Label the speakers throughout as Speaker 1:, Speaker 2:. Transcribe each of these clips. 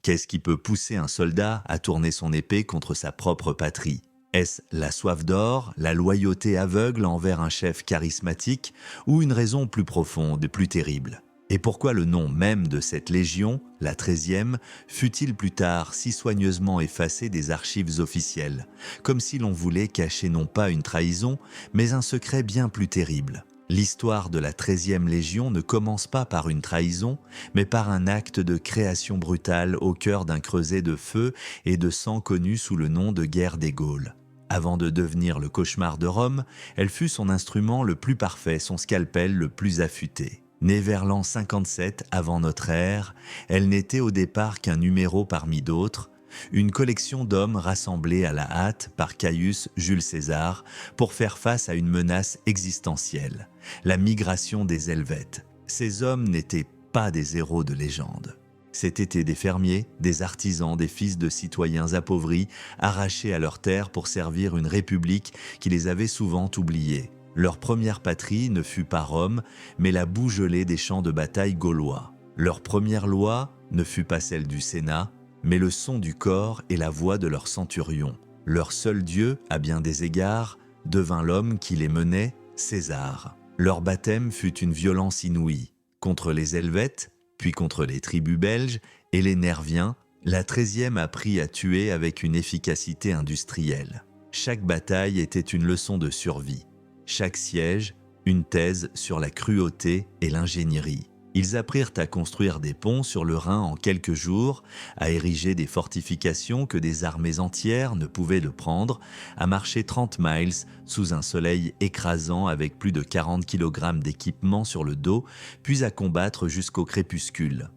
Speaker 1: Qu'est-ce qui peut pousser un soldat à tourner son épée contre sa propre patrie? Est-ce la soif d'or, la loyauté aveugle envers un chef charismatique, ou une raison plus profonde et plus terrible? Et pourquoi le nom même de cette légion, la 13e, fut-il plus tard si soigneusement effacé des archives officielles, comme si l'on voulait cacher non pas une trahison, mais un secret bien plus terrible? L'histoire de la 13e Légion ne commence pas par une trahison, mais par un acte de création brutale au cœur d'un creuset de feu et de sang connu sous le nom de guerre des Gaules. Avant de devenir le cauchemar de Rome, elle fut son instrument le plus parfait, son scalpel le plus affûté. Née vers l'an 57 avant notre ère, elle n'était au départ qu'un numéro parmi d'autres, une collection d'hommes rassemblés à la hâte par Caius Jules César pour faire face à une menace existentielle, la migration des Helvètes. Ces hommes n'étaient pas des héros de légende. C'étaient des fermiers, des artisans, des fils de citoyens appauvris, arrachés à leurs terres pour servir une république qui les avait souvent oubliés. Leur première patrie ne fut pas Rome, mais la boue gelée des champs de bataille gaulois. Leur première loi ne fut pas celle du Sénat, mais le son du corps et la voix de leur centurion. Leur seul dieu, à bien des égards, devint l'homme qui les menait, César. Leur baptême fut une violence inouïe. Contre les Helvètes, puis contre les tribus belges et les Nerviens, la 13e apprit à tuer avec une efficacité industrielle. Chaque bataille était une leçon de survie. Chaque siège, une thèse sur la cruauté et l'ingénierie. Ils apprirent à construire des ponts sur le Rhin en quelques jours, à ériger des fortifications que des armées entières ne pouvaient le prendre, à marcher 30 miles sous un soleil écrasant avec plus de 40 kg d'équipement sur le dos, puis à combattre jusqu'au crépuscule.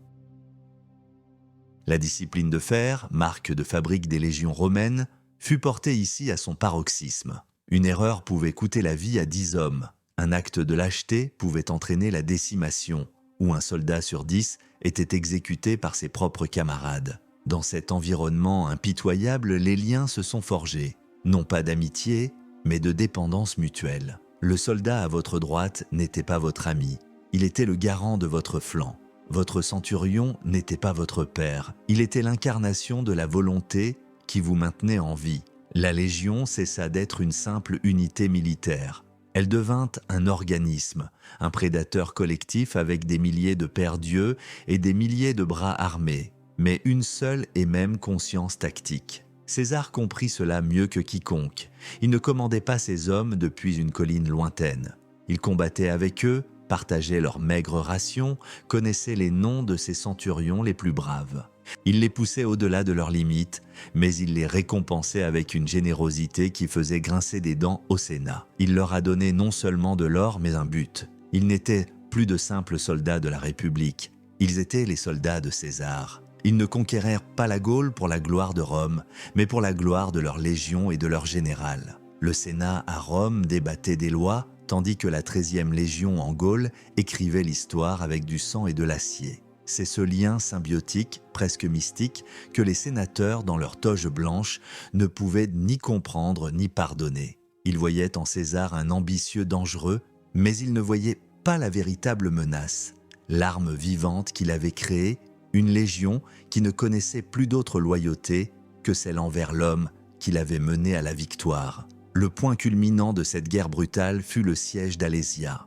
Speaker 1: La discipline de fer, marque de fabrique des légions romaines, fut portée ici à son paroxysme. Une erreur pouvait coûter la vie à 10 hommes. Un acte de lâcheté pouvait entraîner la décimation, où un soldat sur 10 était exécuté par ses propres camarades. Dans cet environnement impitoyable, les liens se sont forgés, non pas d'amitié, mais de dépendance mutuelle. Le soldat à votre droite n'était pas votre ami, il était le garant de votre flanc. Votre centurion n'était pas votre père, il était l'incarnation de la volonté qui vous maintenait en vie. La Légion cessa d'être une simple unité militaire. Elle devint un organisme, un prédateur collectif avec des milliers de pères-dieux et des milliers de bras armés, mais une seule et même conscience tactique. César comprit cela mieux que quiconque. Il ne commandait pas ses hommes depuis une colline lointaine. Il combattait avec eux, partageait leurs maigres rations, connaissait les noms de ses centurions les plus braves. Il les poussait au-delà de leurs limites, mais il les récompensait avec une générosité qui faisait grincer des dents au Sénat. Il leur a donné non seulement de l'or, mais un but. Ils n'étaient plus de simples soldats de la République, ils étaient les soldats de César. Ils ne conquérèrent pas la Gaule pour la gloire de Rome, mais pour la gloire de leur légion et de leur général. Le Sénat à Rome débattait des lois, tandis que la 13e Légion en Gaule écrivait l'histoire avec du sang et de l'acier. C'est ce lien symbiotique, presque mystique, que les sénateurs, dans leur toge blanche, ne pouvaient ni comprendre ni pardonner. Ils voyaient en César un ambitieux dangereux, mais ils ne voyaient pas la véritable menace, l'arme vivante qu'il avait créée, une légion qui ne connaissait plus d'autre loyauté que celle envers l'homme qui l'avait mené à la victoire. Le point culminant de cette guerre brutale fut le siège d'Alésia.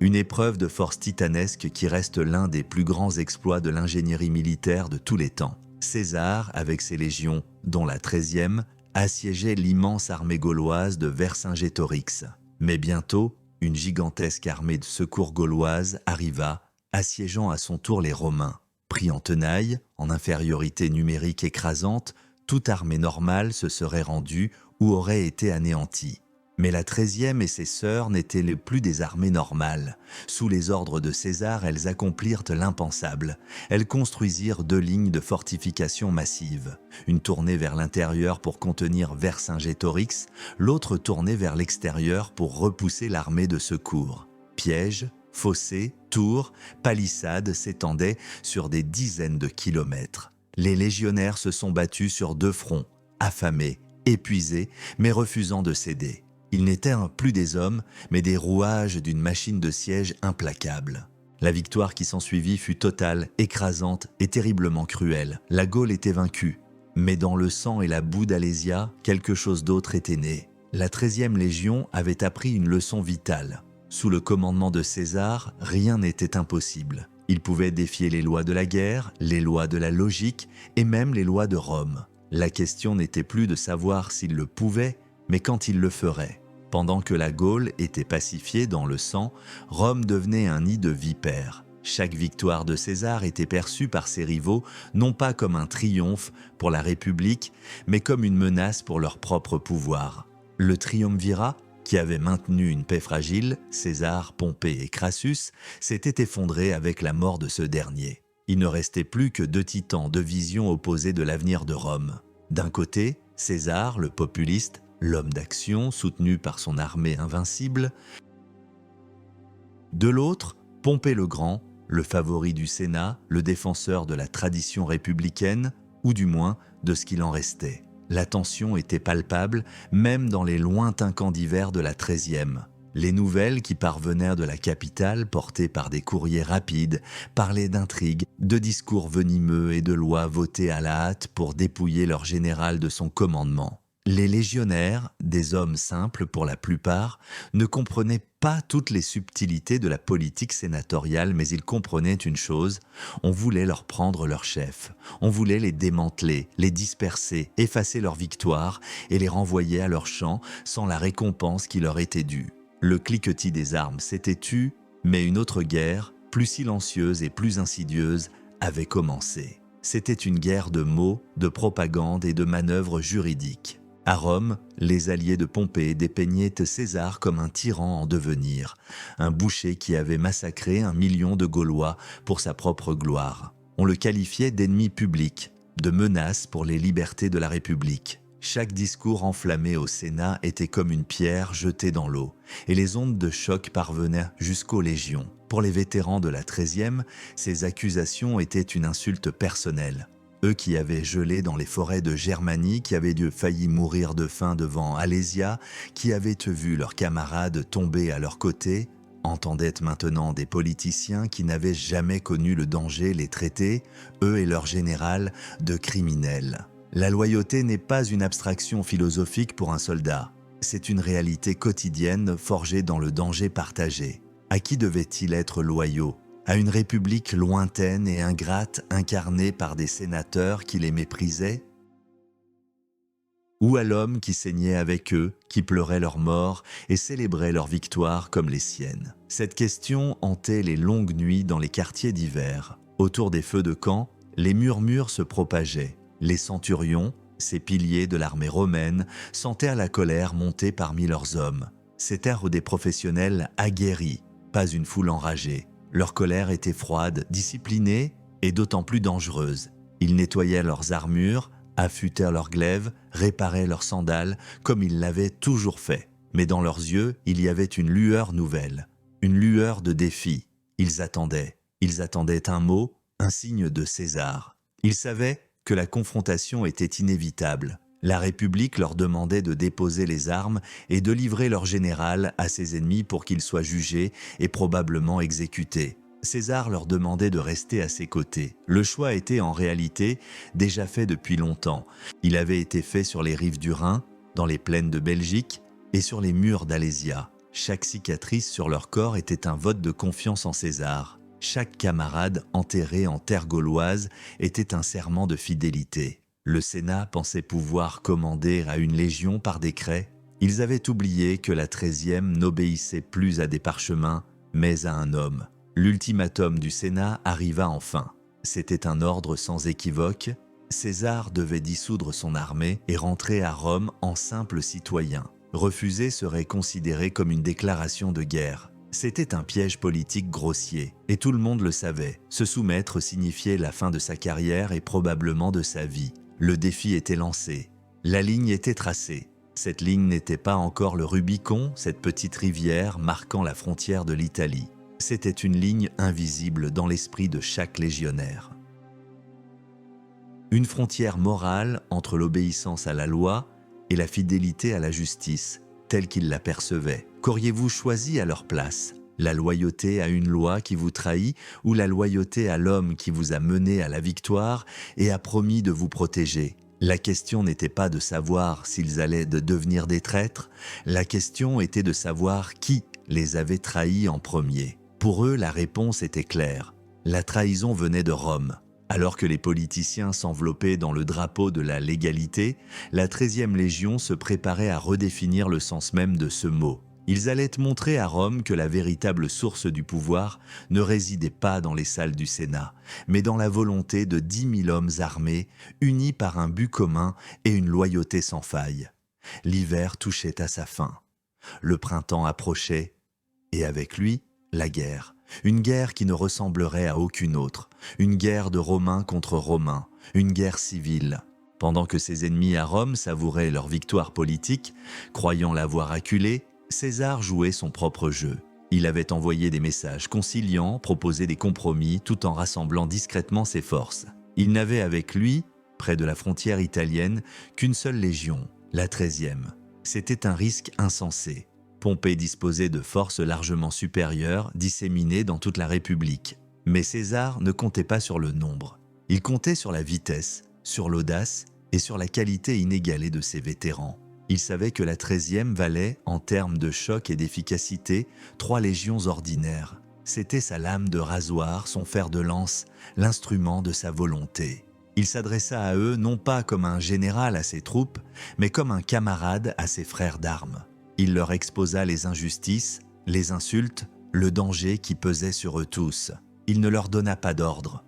Speaker 1: Une épreuve de force titanesque qui reste l'un des plus grands exploits de l'ingénierie militaire de tous les temps. César, avec ses légions, dont la 13e, assiégeait l'immense armée gauloise de Vercingétorix. Mais bientôt, une gigantesque armée de secours gauloise arriva, assiégeant à son tour les Romains. Pris en tenaille, en infériorité numérique écrasante, toute armée normale se serait rendue ou aurait été anéantie. Mais la 13e et ses sœurs n'étaient plus des armées normales. Sous les ordres de César, elles accomplirent l'impensable. Elles construisirent 2 lignes de fortifications massives. Une tournée vers l'intérieur pour contenir Vercingétorix, l'autre tournée vers l'extérieur pour repousser l'armée de secours. Pièges, fossés, tours, palissades s'étendaient sur des dizaines de kilomètres. Les légionnaires se sont battus sur 2 fronts, affamés, épuisés, mais refusant de céder. Ils n'étaient plus des hommes, mais des rouages d'une machine de siège implacable. La victoire qui s'ensuivit fut totale, écrasante et terriblement cruelle. La Gaule était vaincue. Mais dans le sang et la boue d'Alésia, quelque chose d'autre était né. La 13e Légion avait appris une leçon vitale. Sous le commandement de César, rien n'était impossible. Il pouvait défier les lois de la guerre, les lois de la logique et même les lois de Rome. La question n'était plus de savoir s'il le pouvait, mais quand il le ferait. Pendant que la Gaule était pacifiée dans le sang, Rome devenait un nid de vipères. Chaque victoire de César était perçue par ses rivaux non pas comme un triomphe pour la République, mais comme une menace pour leur propre pouvoir. Le triumvirat, qui avait maintenu une paix fragile, César, Pompée et Crassus, s'était effondré avec la mort de ce dernier. Il ne restait plus que deux titans de vision opposées de l'avenir de Rome. D'un côté, César, le populiste, l'homme d'action soutenu par son armée invincible. De l'autre, Pompée le Grand, le favori du Sénat, le défenseur de la tradition républicaine, ou du moins de ce qu'il en restait. La tension était palpable, même dans les lointains camps d'hiver de la 13e. Les nouvelles qui parvenaient de la capitale, portées par des courriers rapides, parlaient d'intrigues, de discours venimeux et de lois votées à la hâte pour dépouiller leur général de son commandement. Les légionnaires, des hommes simples pour la plupart, ne comprenaient pas toutes les subtilités de la politique sénatoriale, mais ils comprenaient une chose, on voulait leur prendre leur chef, on voulait les démanteler, les disperser, effacer leur victoire et les renvoyer à leur champ sans la récompense qui leur était due. Le cliquetis des armes s'était tu, mais une autre guerre, plus silencieuse et plus insidieuse, avait commencé. C'était une guerre de mots, de propagande et de manœuvres juridiques. À Rome, les alliés de Pompée dépeignaient César comme un tyran en devenir, un boucher qui avait massacré 1 million de Gaulois pour sa propre gloire. On le qualifiait d'ennemi public, de menace pour les libertés de la République. Chaque discours enflammé au Sénat était comme une pierre jetée dans l'eau, et les ondes de choc parvenaient jusqu'aux légions. Pour les vétérans de la 13e, ces accusations étaient une insulte personnelle. Eux qui avaient gelé dans les forêts de Germanie, qui avaient dû failli mourir de faim devant Alésia, qui avaient vu leurs camarades tomber à leur côté, entendaient maintenant des politiciens qui n'avaient jamais connu le danger les traiter, eux et leur général, de criminels. La loyauté n'est pas une abstraction philosophique pour un soldat, c'est une réalité quotidienne forgée dans le danger partagé. À qui devait-il être loyaux ? À une république lointaine et ingrate incarnée par des sénateurs qui les méprisaient? Ou à l'homme qui saignait avec eux, qui pleurait leur mort et célébrait leur victoire comme les siennes? Cette question hantait les longues nuits dans les quartiers d'hiver. Autour des feux de camp, les murmures se propageaient. Les centurions, ces piliers de l'armée romaine, sentaient la colère monter parmi leurs hommes. C'étaient des professionnels aguerris, pas une foule enragée. Leur colère était froide, disciplinée et d'autant plus dangereuse. Ils nettoyaient leurs armures, affûtèrent leurs glaives, réparaient leurs sandales, comme ils l'avaient toujours fait. Mais dans leurs yeux, il y avait une lueur nouvelle, une lueur de défi. Ils attendaient un mot, un signe de César. Ils savaient que la confrontation était inévitable. La République leur demandait de déposer les armes et de livrer leur général à ses ennemis pour qu'il soit jugé et probablement exécuté. César leur demandait de rester à ses côtés. Le choix était en réalité déjà fait depuis longtemps. Il avait été fait sur les rives du Rhin, dans les plaines de Belgique et sur les murs d'Alésia. Chaque cicatrice sur leur corps était un vote de confiance en César. Chaque camarade enterré en terre gauloise était un serment de fidélité. Le Sénat pensait pouvoir commander à une légion par décret. Ils avaient oublié que la 13e n'obéissait plus à des parchemins, mais à un homme. L'ultimatum du Sénat arriva enfin. C'était un ordre sans équivoque. César devait dissoudre son armée et rentrer à Rome en simple citoyen. Refuser serait considéré comme une déclaration de guerre. C'était un piège politique grossier, et tout le monde le savait. Se soumettre signifiait la fin de sa carrière et probablement de sa vie. Le défi était lancé. La ligne était tracée. Cette ligne n'était pas encore le Rubicon, cette petite rivière marquant la frontière de l'Italie. C'était une ligne invisible dans l'esprit de chaque légionnaire. Une frontière morale entre l'obéissance à la loi et la fidélité à la justice, telle qu'ils la percevaient. Qu'auriez-vous choisi à leur place? La loyauté à une loi qui vous trahit ou la loyauté à l'homme qui vous a mené à la victoire et a promis de vous protéger? La question n'était pas de savoir s'ils allaient devenir des traîtres, la question était de savoir qui les avait trahis en premier. Pour eux, la réponse était claire. La trahison venait de Rome. Alors que les politiciens s'enveloppaient dans le drapeau de la légalité, la 13e Légion se préparait à redéfinir le sens même de ce mot. Ils allaient montrer à Rome que la véritable source du pouvoir ne résidait pas dans les salles du Sénat, mais dans la volonté de 10 000 hommes armés, unis par un but commun et une loyauté sans faille. L'hiver touchait à sa fin. Le printemps approchait, et avec lui, la guerre. Une guerre qui ne ressemblerait à aucune autre, une guerre de Romains contre Romains, une guerre civile. Pendant que ses ennemis à Rome savouraient leur victoire politique, croyant l'avoir acculée, César jouait son propre jeu. Il avait envoyé des messages conciliants, proposé des compromis, tout en rassemblant discrètement ses forces. Il n'avait avec lui, près de la frontière italienne, qu'une seule légion, la 13e. C'était un risque insensé. Pompée disposait de forces largement supérieures, disséminées dans toute la République. Mais César ne comptait pas sur le nombre. Il comptait sur la vitesse, sur l'audace et sur la qualité inégalée de ses vétérans. Il savait que la 13e valait, en termes de choc et d'efficacité, 3 légions ordinaires. C'était sa lame de rasoir, son fer de lance, l'instrument de sa volonté. Il s'adressa à eux non pas comme un général à ses troupes, mais comme un camarade à ses frères d'armes. Il leur exposa les injustices, les insultes, le danger qui pesait sur eux tous. Il ne leur donna pas d'ordre.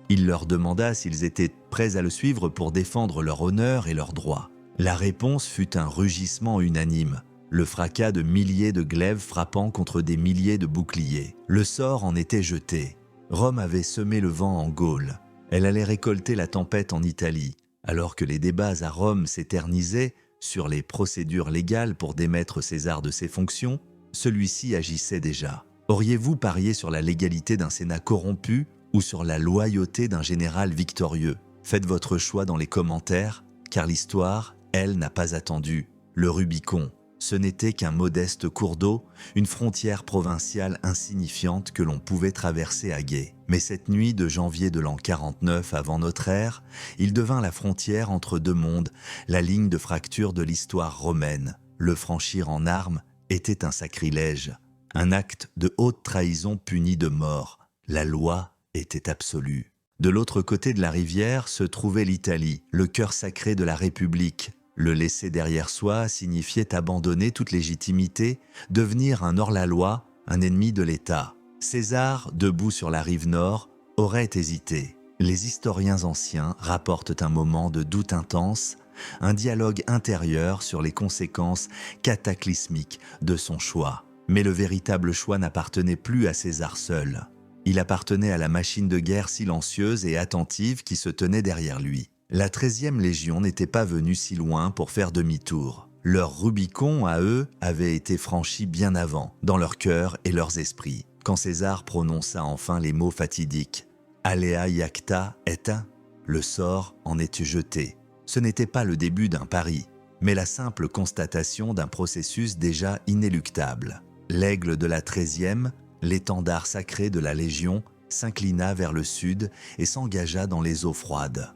Speaker 1: Il leur demanda s'ils étaient prêts à le suivre pour défendre leur honneur et leurs droits. La réponse fut un rugissement unanime, le fracas de milliers de glaives frappant contre des milliers de boucliers. Le sort en était jeté. Rome avait semé le vent en Gaule. Elle allait récolter la tempête en Italie. Alors que les débats à Rome s'éternisaient sur les procédures légales pour démettre César de ses fonctions, celui-ci agissait déjà. Auriez-vous parié sur la légalité d'un Sénat corrompu ou sur la loyauté d'un général victorieux? Faites votre choix dans les commentaires, car l'histoire, elle, n'a pas attendu. Le Rubicon, ce n'était qu'un modeste cours d'eau, une frontière provinciale insignifiante que l'on pouvait traverser à gué. Mais cette nuit de janvier de l'an 49 avant notre ère, il devint la frontière entre deux mondes, la ligne de fracture de l'histoire romaine. Le franchir en armes était un sacrilège, un acte de haute trahison puni de mort. La loi était absolue. De l'autre côté de la rivière se trouvait l'Italie, le cœur sacré de la République. Le laisser derrière soi signifiait abandonner toute légitimité, devenir un hors-la-loi, un ennemi de l'État. César, debout sur la rive nord, aurait hésité. Les historiens anciens rapportent un moment de doute intense, un dialogue intérieur sur les conséquences cataclysmiques de son choix. Mais le véritable choix n'appartenait plus à César seul. Il appartenait à la machine de guerre silencieuse et attentive qui se tenait derrière lui. La 13e Légion n'était pas venue si loin pour faire demi-tour. Leur Rubicon, à eux, avait été franchi bien avant, dans leur cœur et leurs esprits, quand César prononça enfin les mots fatidiques. « Alea iacta et un » le sort en était jeté. Ce n'était pas le début d'un pari, mais la simple constatation d'un processus déjà inéluctable. L'aigle de la 13e, l'étendard sacré de la Légion, s'inclina vers le sud et s'engagea dans les eaux froides.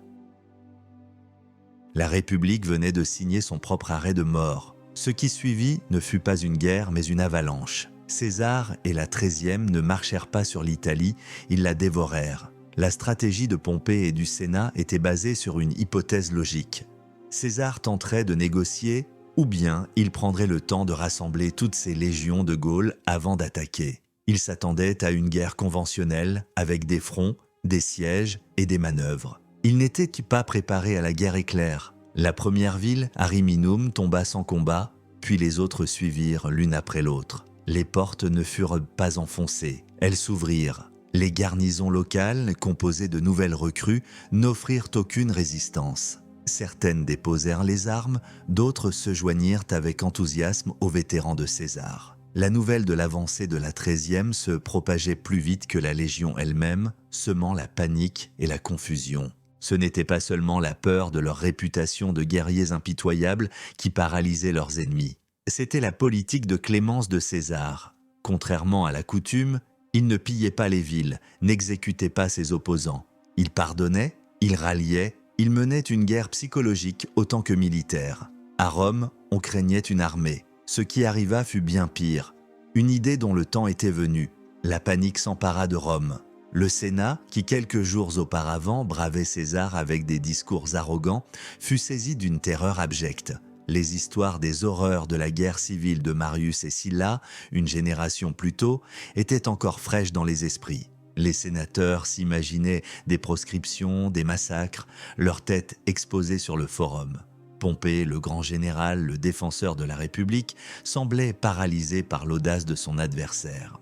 Speaker 1: La République venait de signer son propre arrêt de mort. Ce qui suivit ne fut pas une guerre, mais une avalanche. César et la 13e ne marchèrent pas sur l'Italie, ils la dévorèrent. La stratégie de Pompée et du Sénat était basée sur une hypothèse logique. César tenterait de négocier, ou bien il prendrait le temps de rassembler toutes ses légions de Gaule avant d'attaquer. Il s'attendait à une guerre conventionnelle, avec des fronts, des sièges et des manœuvres. Il n'était pas préparé à la guerre éclair. La première ville, Ariminum, tomba sans combat, puis les autres suivirent l'une après l'autre. Les portes ne furent pas enfoncées, elles s'ouvrirent. Les garnisons locales, composées de nouvelles recrues, n'offrirent aucune résistance. Certaines déposèrent les armes, d'autres se joignirent avec enthousiasme aux vétérans de César. La nouvelle de l'avancée de la 13e se propageait plus vite que la Légion elle-même, semant la panique et la confusion. Ce n'était pas seulement la peur de leur réputation de guerriers impitoyables qui paralysait leurs ennemis. C'était la politique de clémence de César. Contrairement à la coutume, il ne pillait pas les villes, n'exécutait pas ses opposants. Il pardonnait, il ralliait, il menait une guerre psychologique autant que militaire. À Rome, on craignait une armée. Ce qui arriva fut bien pire. Une idée dont le temps était venu. La panique s'empara de Rome. Le Sénat, qui quelques jours auparavant bravait César avec des discours arrogants, fut saisi d'une terreur abjecte. Les histoires des horreurs de la guerre civile de Marius et Sylla, une génération plus tôt, étaient encore fraîches dans les esprits. Les sénateurs s'imaginaient des proscriptions, des massacres, leurs têtes exposées sur le forum. Pompée, le grand général, le défenseur de la République, semblait paralysé par l'audace de son adversaire.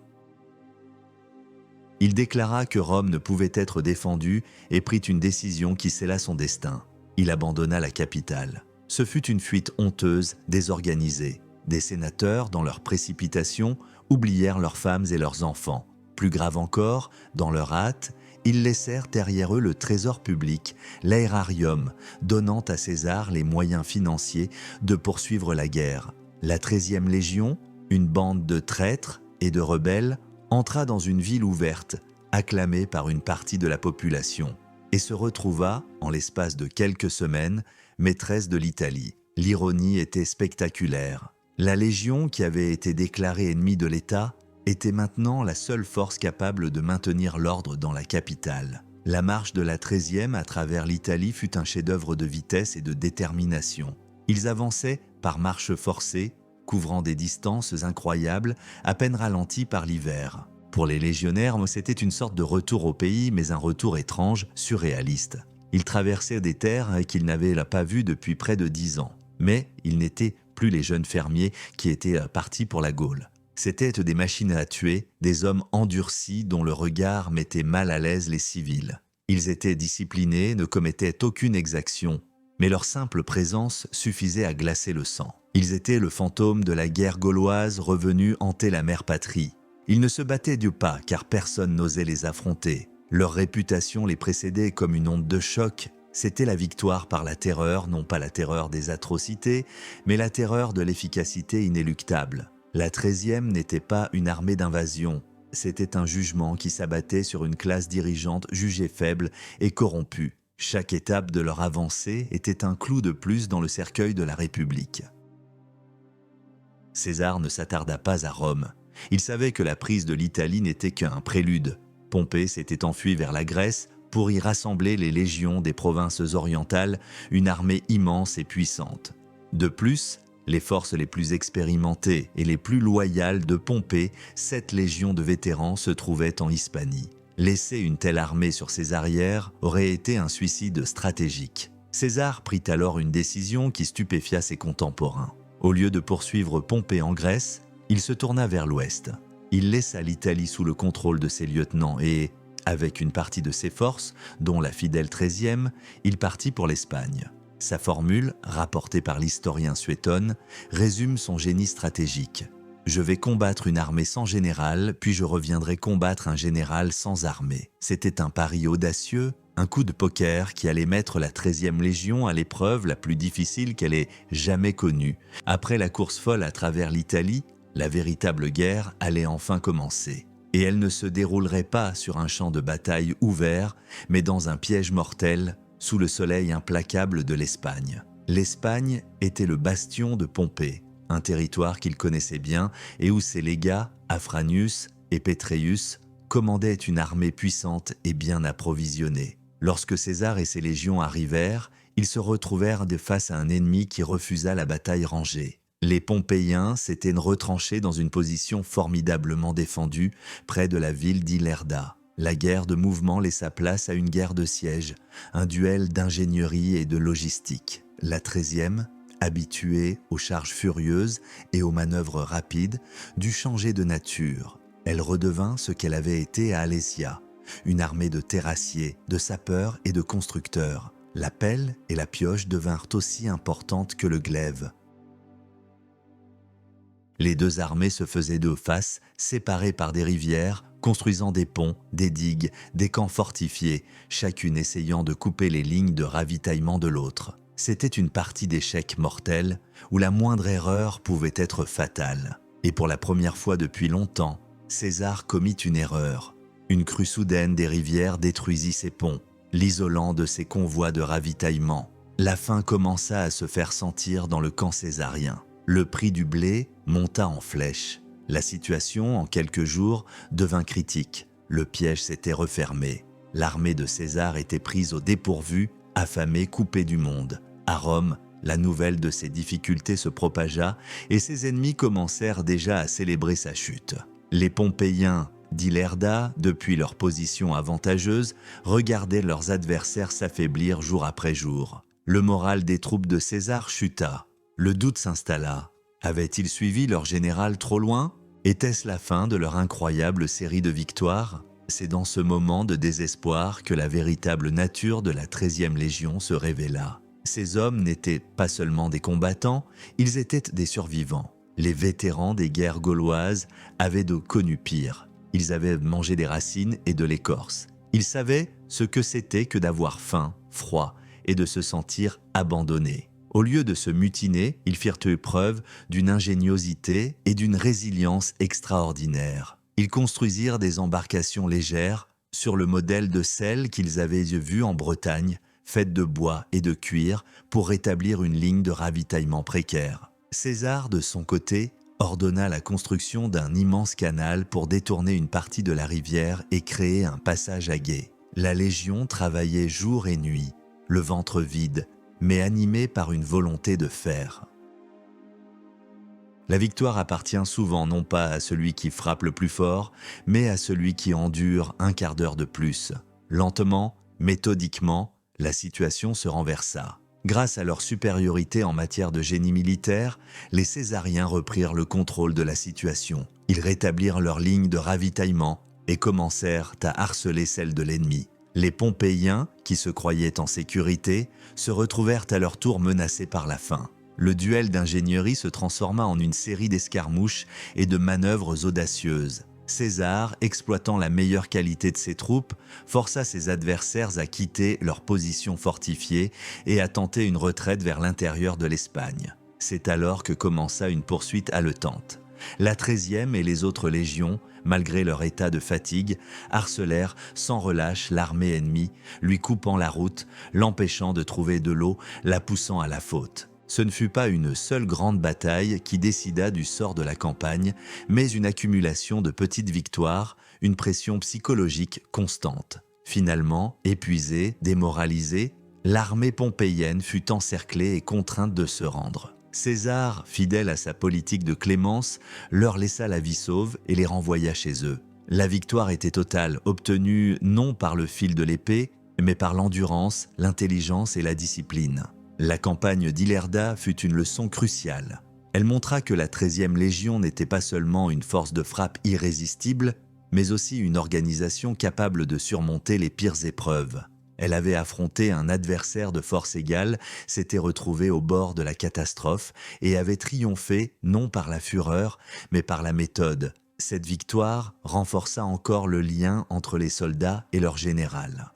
Speaker 1: Il déclara que Rome ne pouvait être défendue et prit une décision qui scella son destin. Il abandonna la capitale. Ce fut une fuite honteuse, désorganisée. Des sénateurs, dans leur précipitation, oublièrent leurs femmes et leurs enfants. Plus grave encore, dans leur hâte, ils laissèrent derrière eux le trésor public, l'aérarium, donnant à César les moyens financiers de poursuivre la guerre. La 13e Légion, une bande de traîtres et de rebelles, entra dans une ville ouverte, acclamée par une partie de la population, et se retrouva, en l'espace de quelques semaines, maîtresse de l'Italie. L'ironie était spectaculaire. La Légion, qui avait été déclarée ennemie de l'État, était maintenant la seule force capable de maintenir l'ordre dans la capitale. La marche de la 13e à travers l'Italie fut un chef-d'œuvre de vitesse et de détermination. Ils avançaient par marche forcée, couvrant des distances incroyables, à peine ralenties par l'hiver. Pour les légionnaires, c'était une sorte de retour au pays, mais un retour étrange, surréaliste. Ils traversaient des terres qu'ils n'avaient pas vues depuis près de 10 ans. Mais ils n'étaient plus les jeunes fermiers qui étaient partis pour la Gaule. C'étaient des machines à tuer, des hommes endurcis dont le regard mettait mal à l'aise les civils. Ils étaient disciplinés, ne commettaient aucune exaction, mais leur simple présence suffisait à glacer le sang. Ils étaient le fantôme de la guerre gauloise revenue hanter la mère patrie. Ils ne se battaient du pas car personne n'osait les affronter. Leur réputation les précédait comme une onde de choc. C'était la victoire par la terreur, non pas la terreur des atrocités, mais la terreur de l'efficacité inéluctable. La 13e n'était pas une armée d'invasion, c'était un jugement qui s'abattait sur une classe dirigeante jugée faible et corrompue. Chaque étape de leur avancée était un clou de plus dans le cercueil de la République. César ne s'attarda pas à Rome. Il savait que la prise de l'Italie n'était qu'un prélude. Pompée s'était enfui vers la Grèce pour y rassembler les légions des provinces orientales, une armée immense et puissante. De plus, les forces les plus expérimentées et les plus loyales de Pompée, 7 légions de vétérans, se trouvaient en Hispanie. Laisser une telle armée sur ses arrières aurait été un suicide stratégique. César prit alors une décision qui stupéfia ses contemporains. Au lieu de poursuivre Pompée en Grèce, il se tourna vers l'ouest. Il laissa l'Italie sous le contrôle de ses lieutenants et, avec une partie de ses forces, dont la fidèle 13e, il partit pour l'Espagne. Sa formule, rapportée par l'historien Suétone, résume son génie stratégique. « Je vais combattre une armée sans général, puis je reviendrai combattre un général sans armée. » C'était un pari audacieux, un coup de poker qui allait mettre la 13e Légion à l'épreuve la plus difficile qu'elle ait jamais connue. Après la course folle à travers l'Italie, la véritable guerre allait enfin commencer. Et elle ne se déroulerait pas sur un champ de bataille ouvert, mais dans un piège mortel, sous le soleil implacable de l'Espagne. L'Espagne était le bastion de Pompée, un territoire qu'il connaissait bien et où ses légats, Afranius et Petreius, commandaient une armée puissante et bien approvisionnée. Lorsque César et ses légions arrivèrent, ils se retrouvèrent face à un ennemi qui refusa la bataille rangée. Les Pompéiens s'étaient retranchés dans une position formidablement défendue près de la ville d'Ilerda. La guerre de mouvement laissa place à une guerre de siège, un duel d'ingénierie et de logistique. La 13e, habituée aux charges furieuses et aux manœuvres rapides, dut changer de nature. Elle redevint ce qu'elle avait été à Alésia, une armée de terrassiers, de sapeurs et de constructeurs. La pelle et la pioche devinrent aussi importantes que le glaive. Les deux armées se faisaient de face, séparées par des rivières, construisant des ponts, des digues, des camps fortifiés, chacune essayant de couper les lignes de ravitaillement de l'autre. C'était une partie d'échecs mortels où la moindre erreur pouvait être fatale. Et pour la première fois depuis longtemps, César commit une erreur. Une crue soudaine des rivières détruisit ses ponts, l'isolant de ses convois de ravitaillement. La faim commença à se faire sentir dans le camp césarien. Le prix du blé monta en flèche. La situation, en quelques jours, devint critique. Le piège s'était refermé. L'armée de César était prise au dépourvu, affamée, coupée du monde. À Rome, la nouvelle de ses difficultés se propagea et ses ennemis commencèrent déjà à célébrer sa chute. Les Pompéiens d'Ilerda, depuis leur position avantageuse, regardaient leurs adversaires s'affaiblir jour après jour. Le moral des troupes de César chuta. Le doute s'installa. Avaient-ils suivi leur général trop loin? Était-ce la fin de leur incroyable série de victoires? C'est dans ce moment de désespoir que la véritable nature de la 13e Légion se révéla. Ces hommes n'étaient pas seulement des combattants, ils étaient des survivants. Les vétérans des guerres gauloises avaient connu pire. Ils avaient mangé des racines et de l'écorce. Ils savaient ce que c'était que d'avoir faim, froid et de se sentir abandonnés. Au lieu de se mutiner, ils firent preuve d'une ingéniosité et d'une résilience extraordinaires. Ils construisirent des embarcations légères sur le modèle de celles qu'ils avaient vues en Bretagne, faites de bois et de cuir pour rétablir une ligne de ravitaillement précaire. César, de son côté, ordonna la construction d'un immense canal pour détourner une partie de la rivière et créer un passage à gué. La Légion travaillait jour et nuit, le ventre vide, mais animée par une volonté de faire. La victoire appartient souvent non pas à celui qui frappe le plus fort, mais à celui qui endure un quart d'heure de plus. Lentement, méthodiquement, la situation se renversa. Grâce à leur supériorité en matière de génie militaire, les Césariens reprirent le contrôle de la situation. Ils rétablirent leur ligne de ravitaillement et commencèrent à harceler celle de l'ennemi. Les Pompéiens, qui se croyaient en sécurité, se retrouvèrent à leur tour menacés par la faim. Le duel d'ingénierie se transforma en une série d'escarmouches et de manœuvres audacieuses. César, exploitant la meilleure qualité de ses troupes, força ses adversaires à quitter leur position fortifiée et à tenter une retraite vers l'intérieur de l'Espagne. C'est alors que commença une poursuite haletante. La 13e et les autres légions, malgré leur état de fatigue, harcelèrent sans relâche l'armée ennemie, lui coupant la route, l'empêchant de trouver de l'eau, la poussant à la faute. Ce ne fut pas une seule grande bataille qui décida du sort de la campagne, mais une accumulation de petites victoires, une pression psychologique constante. Finalement, épuisée, démoralisée, l'armée pompéienne fut encerclée et contrainte de se rendre. César, fidèle à sa politique de clémence, leur laissa la vie sauve et les renvoya chez eux. La victoire était totale, obtenue non par le fil de l'épée, mais par l'endurance, l'intelligence et la discipline. La campagne d'Ilerda fut une leçon cruciale. Elle montra que la 13e Légion n'était pas seulement une force de frappe irrésistible, mais aussi une organisation capable de surmonter les pires épreuves. Elle avait affronté un adversaire de force égale, s'était retrouvée au bord de la catastrophe et avait triomphé non par la fureur, mais par la méthode. Cette victoire renforça encore le lien entre les soldats et leur général.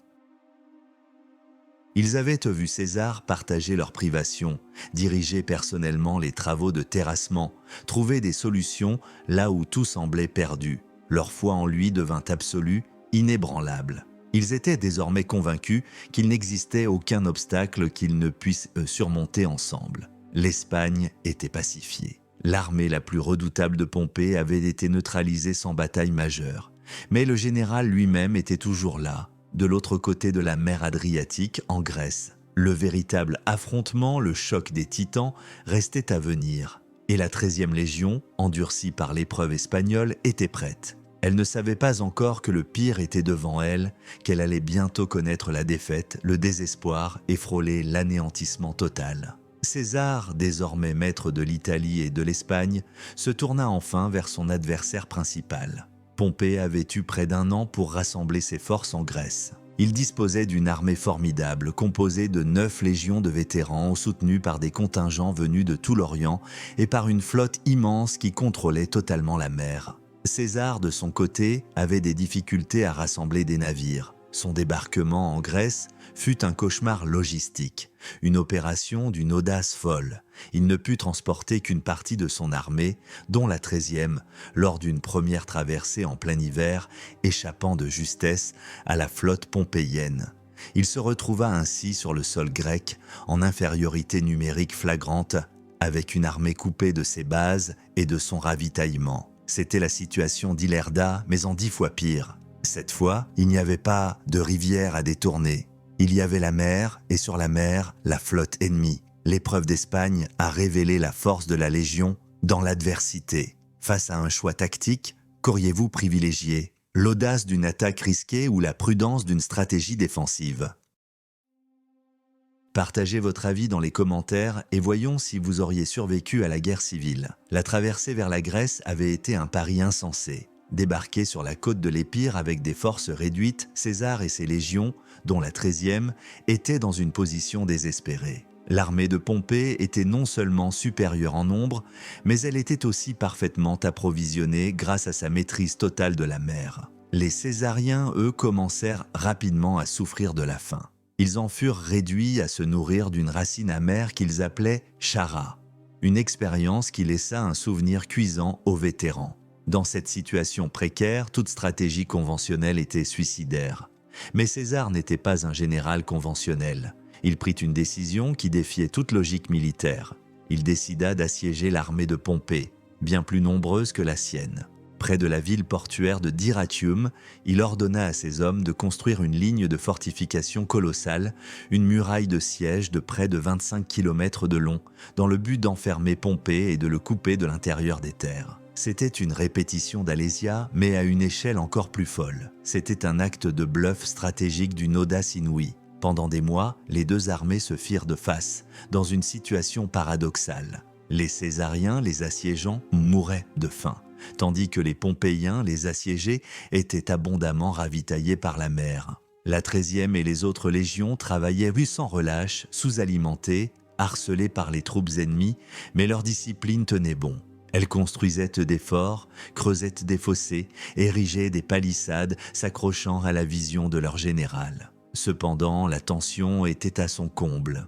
Speaker 1: Ils avaient vu César partager leurs privations, diriger personnellement les travaux de terrassement, trouver des solutions là où tout semblait perdu. Leur foi en lui devint absolue, inébranlable. Ils étaient désormais convaincus qu'il n'existait aucun obstacle qu'ils ne puissent surmonter ensemble. L'Espagne était pacifiée. L'armée la plus redoutable de Pompée avait été neutralisée sans bataille majeure. Mais le général lui-même était toujours là, de l'autre côté de la mer Adriatique, en Grèce. Le véritable affrontement, le choc des titans, restait à venir. Et la 13e Légion, endurcie par l'épreuve espagnole, était prête. Elle ne savait pas encore que le pire était devant elle, qu'elle allait bientôt connaître la défaite, le désespoir et frôler l'anéantissement total. César, désormais maître de l'Italie et de l'Espagne, se tourna enfin vers son adversaire principal. Pompée avait eu près d'1 an pour rassembler ses forces en Grèce. Il disposait d'une armée formidable, composée de 9 légions de vétérans, soutenus par des contingents venus de tout l'Orient et par une flotte immense qui contrôlait totalement la mer. César, de son côté, avait des difficultés à rassembler des navires. Son débarquement en Grèce fut un cauchemar logistique, une opération d'une audace folle. Il ne put transporter qu'une partie de son armée, dont la 13e, lors d'une première traversée en plein hiver, échappant de justesse à la flotte pompéienne. Il se retrouva ainsi sur le sol grec, en infériorité numérique flagrante, avec une armée coupée de ses bases et de son ravitaillement. C'était la situation d'Ilerda, mais en 10 fois pire. Cette fois, il n'y avait pas de rivière à détourner. Il y avait la mer, et sur la mer, la flotte ennemie. L'épreuve d'Espagne a révélé la force de la Légion dans l'adversité. Face à un choix tactique, qu'auriez-vous privilégié? L'audace d'une attaque risquée ou la prudence d'une stratégie défensive? Partagez votre avis dans les commentaires et voyons si vous auriez survécu à la guerre civile. La traversée vers la Grèce avait été un pari insensé. Débarqué sur la côte de l'Épire avec des forces réduites, César et ses légions, dont la 13e, étaient dans une position désespérée. L'armée de Pompée était non seulement supérieure en nombre, mais elle était aussi parfaitement approvisionnée grâce à sa maîtrise totale de la mer. Les Césariens, eux, commencèrent rapidement à souffrir de la faim. Ils en furent réduits à se nourrir d'une racine amère qu'ils appelaient chara, une expérience qui laissa un souvenir cuisant aux vétérans. Dans cette situation précaire, toute stratégie conventionnelle était suicidaire. Mais César n'était pas un général conventionnel. Il prit une décision qui défiait toute logique militaire. Il décida d'assiéger l'armée de Pompée, bien plus nombreuse que la sienne. Près de la ville portuaire de Dyrrhachium, il ordonna à ses hommes de construire une ligne de fortification colossale, une muraille de siège de près de 25 km de long, dans le but d'enfermer Pompée et de le couper de l'intérieur des terres. C'était une répétition d'Alésia, mais à une échelle encore plus folle. C'était un acte de bluff stratégique d'une audace inouïe. Pendant des mois, les deux armées se firent de face, dans une situation paradoxale. Les Césariens, les assiégeants, mouraient de faim, tandis que les Pompéiens, les assiégés, étaient abondamment ravitaillés par la mer. La 13e et les autres légions travaillaient sans relâche, sous-alimentées, harcelées par les troupes ennemies, mais leur discipline tenait bon. Elles construisaient des forts, creusaient des fossés, érigeaient des palissades, s'accrochant à la vision de leur général. Cependant, la tension était à son comble.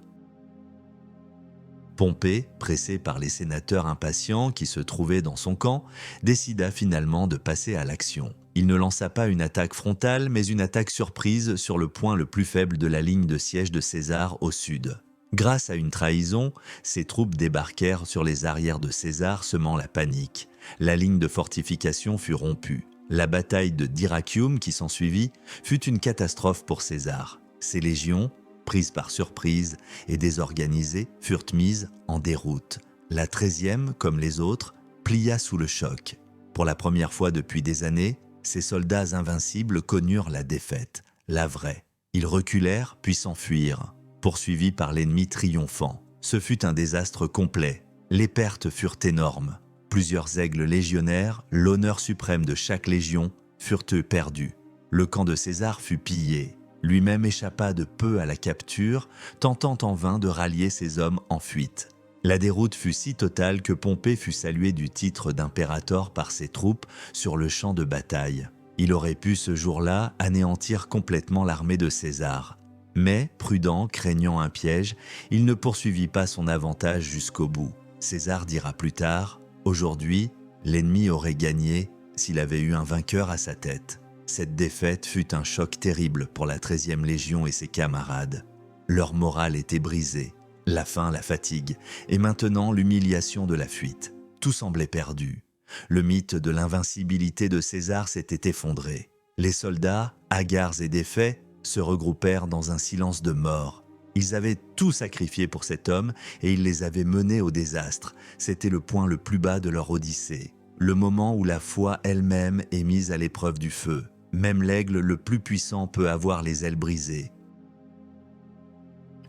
Speaker 1: Pompée, pressé par les sénateurs impatients qui se trouvaient dans son camp, décida finalement de passer à l'action. Il ne lança pas une attaque frontale, mais une attaque surprise sur le point le plus faible de la ligne de siège de César au sud. Grâce à une trahison, ses troupes débarquèrent sur les arrières de César, semant la panique. La ligne de fortification fut rompue. La bataille de Dyrrhachium qui s'ensuivit fut une catastrophe pour César. Ses légions, prises par surprise et désorganisées, furent mises en déroute. La 13e, comme les autres, plia sous le choc. Pour la première fois depuis des années, ces soldats invincibles connurent la défaite, la vraie. Ils reculèrent puis s'enfuirent, poursuivis par l'ennemi triomphant. Ce fut un désastre complet. Les pertes furent énormes. Plusieurs aigles légionnaires, l'honneur suprême de chaque légion, furent eux perdus. Le camp de César fut pillé. Lui-même échappa de peu à la capture, tentant en vain de rallier ses hommes en fuite. La déroute fut si totale que Pompée fut salué du titre d'impérator par ses troupes sur le champ de bataille. Il aurait pu ce jour-là anéantir complètement l'armée de César. Mais, prudent, craignant un piège, il ne poursuivit pas son avantage jusqu'au bout. César dira plus tard: « Aujourd'hui, l'ennemi aurait gagné s'il avait eu un vainqueur à sa tête. » Cette défaite fut un choc terrible pour la 13e Légion et ses camarades. Leur morale était brisée, la faim, la fatigue, et maintenant l'humiliation de la fuite. Tout semblait perdu. Le mythe de l'invincibilité de César s'était effondré. Les soldats, hagards et défaits, se regroupèrent dans un silence de mort. Ils avaient tout sacrifié pour cet homme et il les avait menés au désastre. C'était le point le plus bas de leur odyssée. Le moment où la foi elle-même est mise à l'épreuve du feu. Même l'aigle le plus puissant peut avoir les ailes brisées.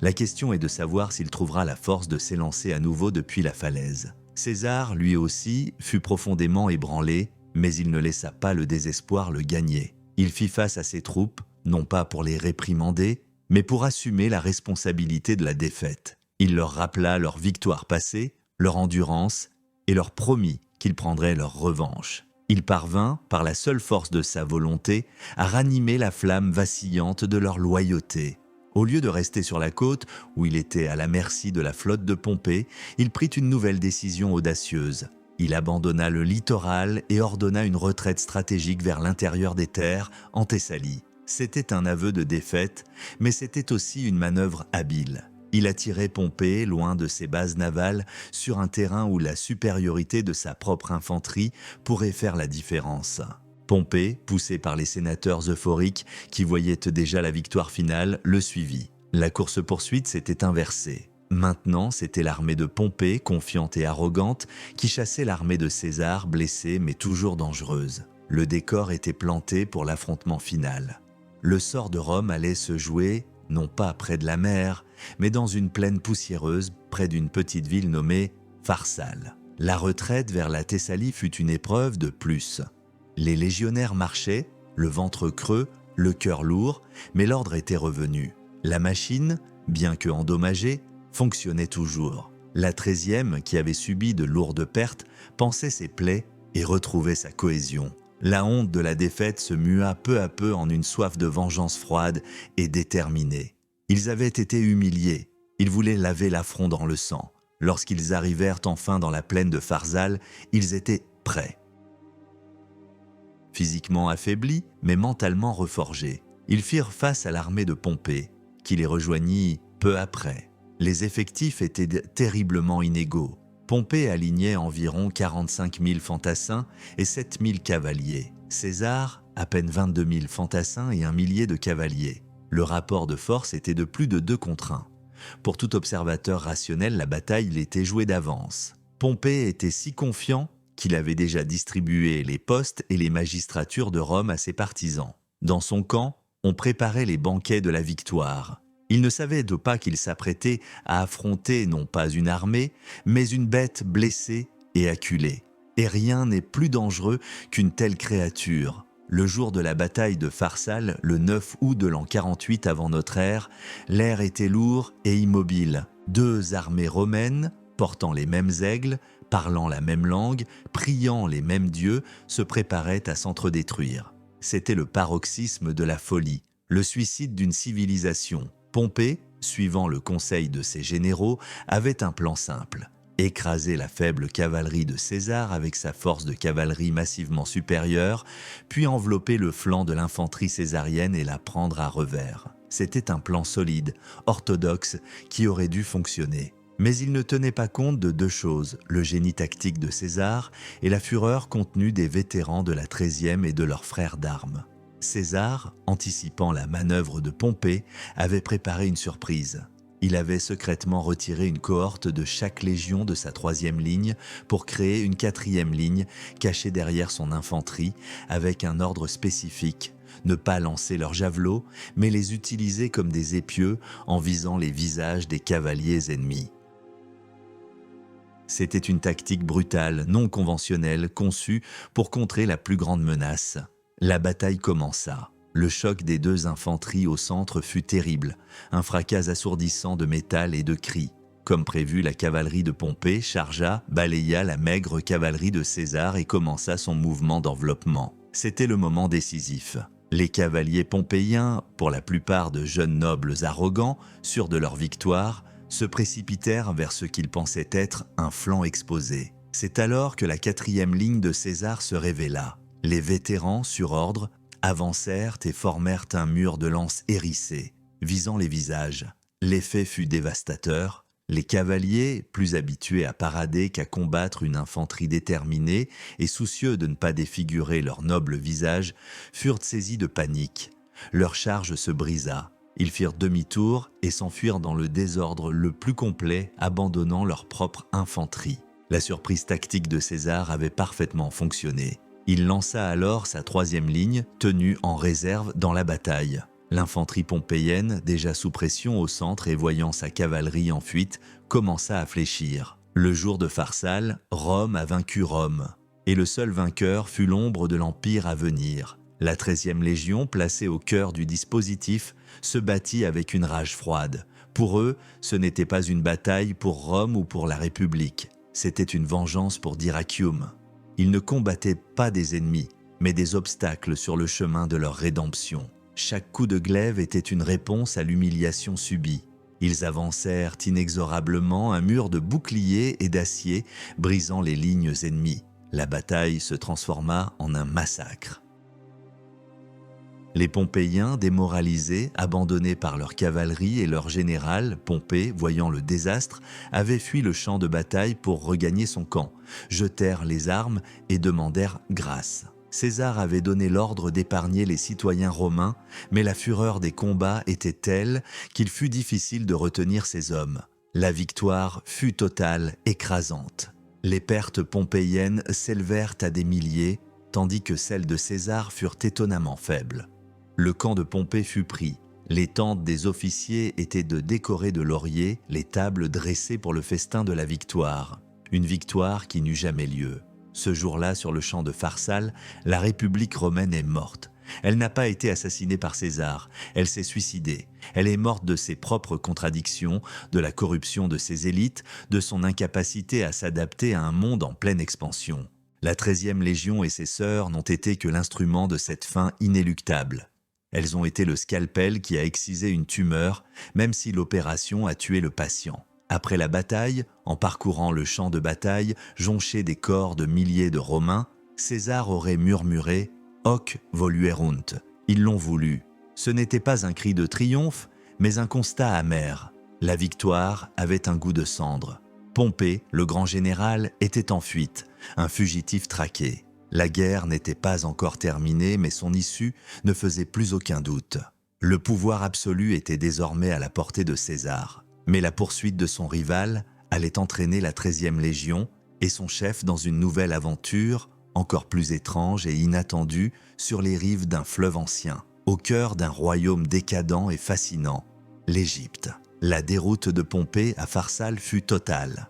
Speaker 1: La question est de savoir s'il trouvera la force de s'élancer à nouveau depuis la falaise. César, lui aussi, fut profondément ébranlé, mais il ne laissa pas le désespoir le gagner. Il fit face à ses troupes, non pas pour les réprimander, mais pour assumer la responsabilité de la défaite. Il leur rappela leur victoire passée, leur endurance, et leur promit qu'ils prendraient leur revanche. Il parvint, par la seule force de sa volonté, à ranimer la flamme vacillante de leur loyauté. Au lieu de rester sur la côte, où il était à la merci de la flotte de Pompée, il prit une nouvelle décision audacieuse. Il abandonna le littoral et ordonna une retraite stratégique vers l'intérieur des terres, en Thessalie. C'était un aveu de défaite, mais c'était aussi une manœuvre habile. Il attirait Pompée, loin de ses bases navales, sur un terrain où la supériorité de sa propre infanterie pourrait faire la différence. Pompée, poussé par les sénateurs euphoriques qui voyaient déjà la victoire finale, le suivit. La course-poursuite s'était inversée. Maintenant, c'était l'armée de Pompée, confiante et arrogante, qui chassait l'armée de César, blessée mais toujours dangereuse. Le décor était planté pour l'affrontement final. Le sort de Rome allait se jouer, non pas près de la mer, mais dans une plaine poussiéreuse, près d'une petite ville nommée Pharsale. La retraite vers la Thessalie fut une épreuve de plus. Les légionnaires marchaient, le ventre creux, le cœur lourd, mais l'ordre était revenu. La machine, bien que endommagée, fonctionnait toujours. La 13e, qui avait subi de lourdes pertes, pansait ses plaies et retrouvait sa cohésion. La honte de la défaite se mua peu à peu en une soif de vengeance froide et déterminée. Ils avaient été humiliés, ils voulaient laver l'affront dans le sang. Lorsqu'ils arrivèrent enfin dans la plaine de Pharsale, ils étaient prêts. Physiquement affaiblis, mais mentalement reforgés, ils firent face à l'armée de Pompée, qui les rejoignit peu après. Les effectifs étaient terriblement inégaux. Pompée alignait environ 45 000 fantassins et 7 000 cavaliers. César, à peine 22 000 fantassins et 1 millier de cavaliers. Le rapport de force était de plus de 2 contre 1. Pour tout observateur rationnel, la bataille l'était jouée d'avance. Pompée était si confiant qu'il avait déjà distribué les postes et les magistratures de Rome à ses partisans. Dans son camp, on préparait les banquets de la victoire. Il ne savait pas qu'il s'apprêtait à affronter non pas une armée, mais une bête blessée et acculée. Et rien n'est plus dangereux qu'une telle créature. Le jour de la bataille de Pharsale, le 9 août de l'an 48 avant notre ère, l'air était lourd et immobile. 2 armées romaines, portant les mêmes aigles, parlant la même langue, priant les mêmes dieux, se préparaient à s'entre-détruire. C'était le paroxysme de la folie, le suicide d'une civilisation. Pompée, suivant le conseil de ses généraux, avait un plan simple. Écraser la faible cavalerie de César avec sa force de cavalerie massivement supérieure, puis envelopper le flanc de l'infanterie césarienne et la prendre à revers. C'était un plan solide, orthodoxe, qui aurait dû fonctionner. Mais il ne tenait pas compte de 2 choses, le génie tactique de César et la fureur contenue des vétérans de la 13e et de leurs frères d'armes. César, anticipant la manœuvre de Pompée, avait préparé une surprise. Il avait secrètement retiré une cohorte de chaque légion de sa 3e ligne pour créer une 4e ligne cachée derrière son infanterie avec un ordre spécifique. Ne pas lancer leurs javelots, mais les utiliser comme des épieux en visant les visages des cavaliers ennemis. C'était une tactique brutale, non conventionnelle, conçue pour contrer la plus grande menace. La bataille commença. Le choc des 2 infanteries au centre fut terrible, un fracas assourdissant de métal et de cris. Comme prévu, la cavalerie de Pompée chargea, balaya la maigre cavalerie de César et commença son mouvement d'enveloppement. C'était le moment décisif. Les cavaliers pompéiens, pour la plupart de jeunes nobles arrogants, sûrs de leur victoire, se précipitèrent vers ce qu'ils pensaient être un flanc exposé. C'est alors que la 4e ligne de César se révéla. Les vétérans, sur ordre, avancèrent et formèrent un mur de lances hérissées, visant les visages. L'effet fut dévastateur. Les cavaliers, plus habitués à parader qu'à combattre une infanterie déterminée et soucieux de ne pas défigurer leur noble visage, furent saisis de panique. Leur charge se brisa. Ils firent demi-tour et s'enfuirent dans le désordre le plus complet, abandonnant leur propre infanterie. La surprise tactique de César avait parfaitement fonctionné. Il lança alors sa 3e ligne, tenue en réserve dans la bataille. L'infanterie pompéienne, déjà sous pression au centre et voyant sa cavalerie en fuite, commença à fléchir. Le jour de Pharsale, Rome a vaincu Rome. Et le seul vainqueur fut l'ombre de l'Empire à venir. La 13e Légion, placée au cœur du dispositif, se battit avec une rage froide. Pour eux, ce n'était pas une bataille pour Rome ou pour la République. C'était une vengeance pour Dyrrhachium. Ils ne combattaient pas des ennemis, mais des obstacles sur le chemin de leur rédemption. Chaque coup de glaive était une réponse à l'humiliation subie. Ils avancèrent inexorablement un mur de boucliers et d'acier, brisant les lignes ennemies. La bataille se transforma en un massacre. Les Pompéiens, démoralisés, abandonnés par leur cavalerie et leur général, Pompée, voyant le désastre, avaient fui le champ de bataille pour regagner son camp, jetèrent les armes et demandèrent grâce. César avait donné l'ordre d'épargner les citoyens romains, mais la fureur des combats était telle qu'il fut difficile de retenir ces hommes. La victoire fut totale, écrasante. Les pertes pompéiennes s'élevèrent à des milliers, tandis que celles de César furent étonnamment faibles. Le camp de Pompée fut pris. Les tentes des officiers étaient décorées de lauriers, les tables dressées pour le festin de la victoire. Une victoire qui n'eut jamais lieu. Ce jour-là, sur le champ de Pharsale, la République romaine est morte. Elle n'a pas été assassinée par César, elle s'est suicidée. Elle est morte de ses propres contradictions, de la corruption de ses élites, de son incapacité à s'adapter à un monde en pleine expansion. La 13e Légion et ses sœurs n'ont été que l'instrument de cette fin inéluctable. Elles ont été le scalpel qui a excisé une tumeur, même si l'opération a tué le patient. Après la bataille, en parcourant le champ de bataille, jonché des corps de milliers de Romains, César aurait murmuré « Hoc voluerunt ». Ils l'ont voulu. Ce n'était pas un cri de triomphe, mais un constat amer. La victoire avait un goût de cendre. Pompée, le grand général, était en fuite, un fugitif traqué. La guerre n'était pas encore terminée, mais son issue ne faisait plus aucun doute. Le pouvoir absolu était désormais à la portée de César. Mais la poursuite de son rival allait entraîner la 13e Légion et son chef dans une nouvelle aventure, encore plus étrange et inattendue, sur les rives d'un fleuve ancien, au cœur d'un royaume décadent et fascinant, l'Égypte. La déroute de Pompée à Pharsale fut totale.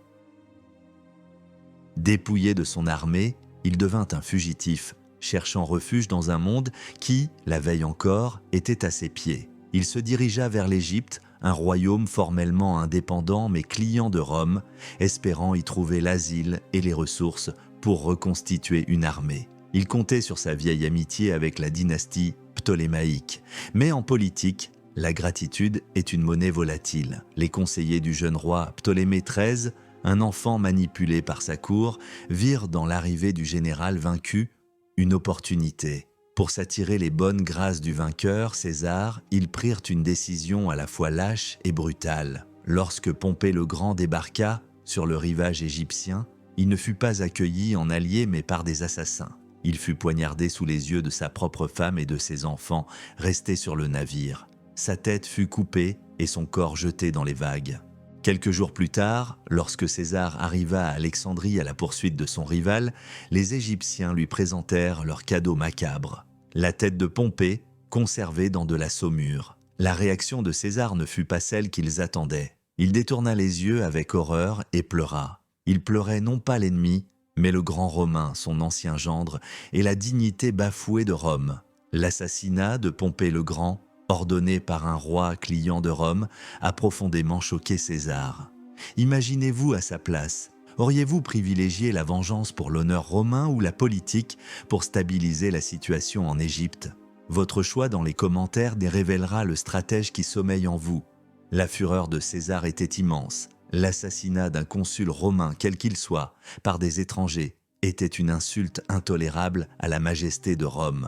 Speaker 1: Dépouillé de son armée, il devint un fugitif, cherchant refuge dans un monde qui, la veille encore, était à ses pieds. Il se dirigea vers l'Égypte, un royaume formellement indépendant mais client de Rome, espérant y trouver l'asile et les ressources pour reconstituer une armée. Il comptait sur sa vieille amitié avec la dynastie ptolémaïque, mais en politique, la gratitude est une monnaie volatile. Les conseillers du jeune roi Ptolémée XIII, un enfant manipulé par sa cour, virent dans l'arrivée du général vaincu une opportunité. Pour s'attirer les bonnes grâces du vainqueur, César, ils prirent une décision à la fois lâche et brutale. Lorsque Pompée le Grand débarqua sur le rivage égyptien, il ne fut pas accueilli en allié mais par des assassins. Il fut poignardé sous les yeux de sa propre femme et de ses enfants, restés sur le navire. Sa tête fut coupée et son corps jeté dans les vagues. Quelques jours plus tard, lorsque César arriva à Alexandrie à la poursuite de son rival, les Égyptiens lui présentèrent leur cadeau macabre, la tête de Pompée, conservée dans de la saumure. La réaction de César ne fut pas celle qu'ils attendaient. Il détourna les yeux avec horreur et pleura. Il pleurait non pas l'ennemi, mais le grand Romain, son ancien gendre, et la dignité bafouée de Rome. L'assassinat de Pompée le Grand, ordonné par un roi client de Rome, a profondément choqué César. Imaginez-vous à sa place. Auriez-vous privilégié la vengeance pour l'honneur romain ou la politique pour stabiliser la situation en Égypte? Votre choix dans les commentaires révélera le stratège qui sommeille en vous. La fureur de César était immense. L'assassinat d'un consul romain, quel qu'il soit, par des étrangers, était une insulte intolérable à la majesté de Rome.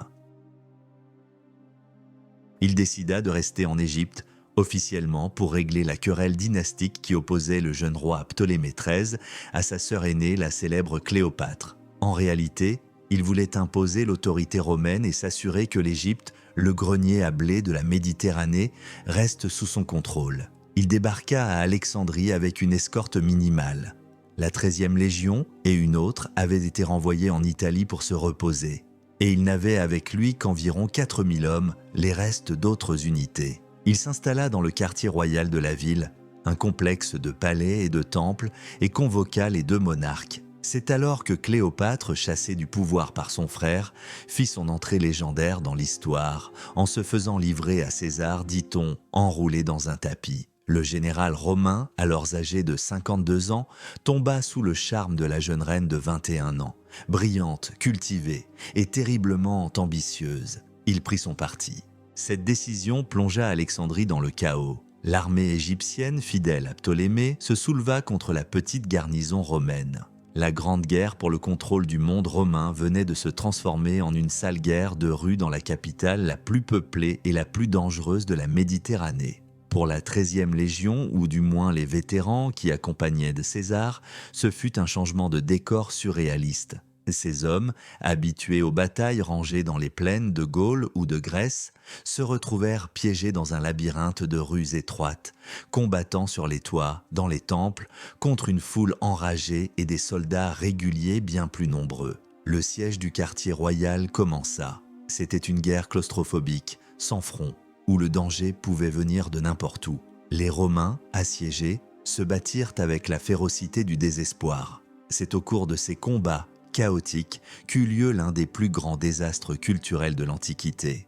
Speaker 1: Il décida de rester en Égypte, officiellement pour régler la querelle dynastique qui opposait le jeune roi Ptolémée XIII à sa sœur aînée, la célèbre Cléopâtre. En réalité, il voulait imposer l'autorité romaine et s'assurer que l'Égypte, le grenier à blé de la Méditerranée, reste sous son contrôle. Il débarqua à Alexandrie avec une escorte minimale. La 13e Légion et une autre avaient été renvoyées en Italie pour se reposer. Et il n'avait avec lui qu'environ 4000 hommes, les restes d'autres unités. Il s'installa dans le quartier royal de la ville, un complexe de palais et de temples, et convoqua les deux monarques. C'est alors que Cléopâtre, chassée du pouvoir par son frère, fit son entrée légendaire dans l'histoire, en se faisant livrer à César, dit-on, enroulé dans un tapis. Le général romain, alors âgé de 52 ans, tomba sous le charme de la jeune reine de 21 ans, brillante, cultivée et terriblement ambitieuse. Il prit son parti. Cette décision plongea Alexandrie dans le chaos. L'armée égyptienne, fidèle à Ptolémée, se souleva contre la petite garnison romaine. La grande guerre pour le contrôle du monde romain venait de se transformer en une sale guerre de rue dans la capitale la plus peuplée et la plus dangereuse de la Méditerranée. Pour la 13e Légion, ou du moins les vétérans qui accompagnaient de César, ce fut un changement de décor surréaliste. Ces hommes, habitués aux batailles rangées dans les plaines de Gaule ou de Grèce, se retrouvèrent piégés dans un labyrinthe de rues étroites, combattant sur les toits, dans les temples, contre une foule enragée et des soldats réguliers bien plus nombreux. Le siège du quartier royal commença. C'était une guerre claustrophobique, sans front, où le danger pouvait venir de n'importe où. Les Romains, assiégés, se battirent avec la férocité du désespoir. C'est au cours de ces combats chaotique qu'eut lieu l'un des plus grands désastres culturels de l'Antiquité.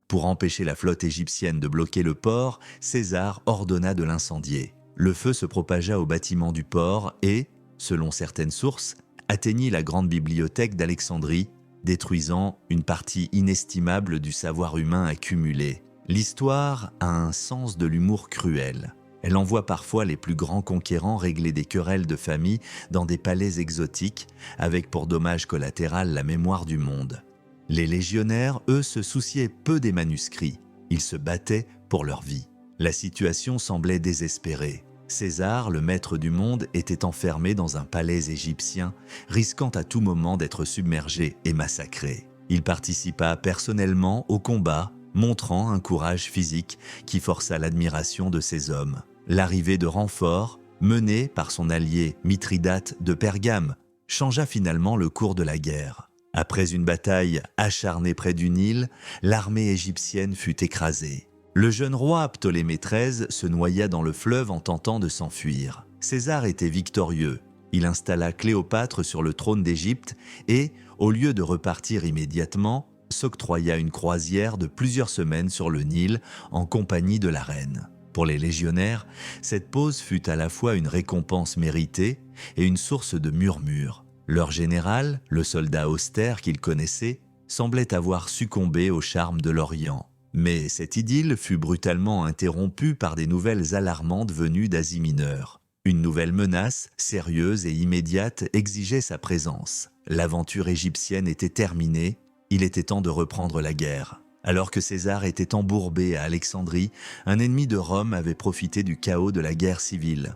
Speaker 1: Pour empêcher la flotte égyptienne de bloquer le port, César ordonna de l'incendier. Le feu se propagea au bâtiment du port et, selon certaines sources, atteignit la grande bibliothèque d'Alexandrie, détruisant une partie inestimable du savoir humain accumulé. L'histoire a un sens de l'humour cruel. Elle envoie parfois les plus grands conquérants régler des querelles de famille dans des palais exotiques, avec pour dommage collatéral la mémoire du monde. Les légionnaires, eux, se souciaient peu des manuscrits. Ils se battaient pour leur vie. La situation semblait désespérée. César, le maître du monde, était enfermé dans un palais égyptien, risquant à tout moment d'être submergé et massacré. Il participa personnellement au combat, montrant un courage physique qui força l'admiration de ces hommes. L'arrivée de renforts, menée par son allié Mithridate de Pergame, changea finalement le cours de la guerre. Après une bataille acharnée près du Nil, l'armée égyptienne fut écrasée. Le jeune roi Ptolémée XIII se noya dans le fleuve en tentant de s'enfuir. César était victorieux. Il installa Cléopâtre sur le trône d'Égypte et, au lieu de repartir immédiatement, s'octroya une croisière de plusieurs semaines sur le Nil en compagnie de la reine. Pour les légionnaires, cette pause fut à la fois une récompense méritée et une source de murmures. Leur général, le soldat austère qu'ils connaissaient, semblait avoir succombé au charme de l'Orient. Mais cette idylle fut brutalement interrompue par des nouvelles alarmantes venues d'Asie mineure. Une nouvelle menace, sérieuse et immédiate, exigeait sa présence. L'aventure égyptienne était terminée, il était temps de reprendre la guerre. Alors que César était embourbé à Alexandrie, un ennemi de Rome avait profité du chaos de la guerre civile.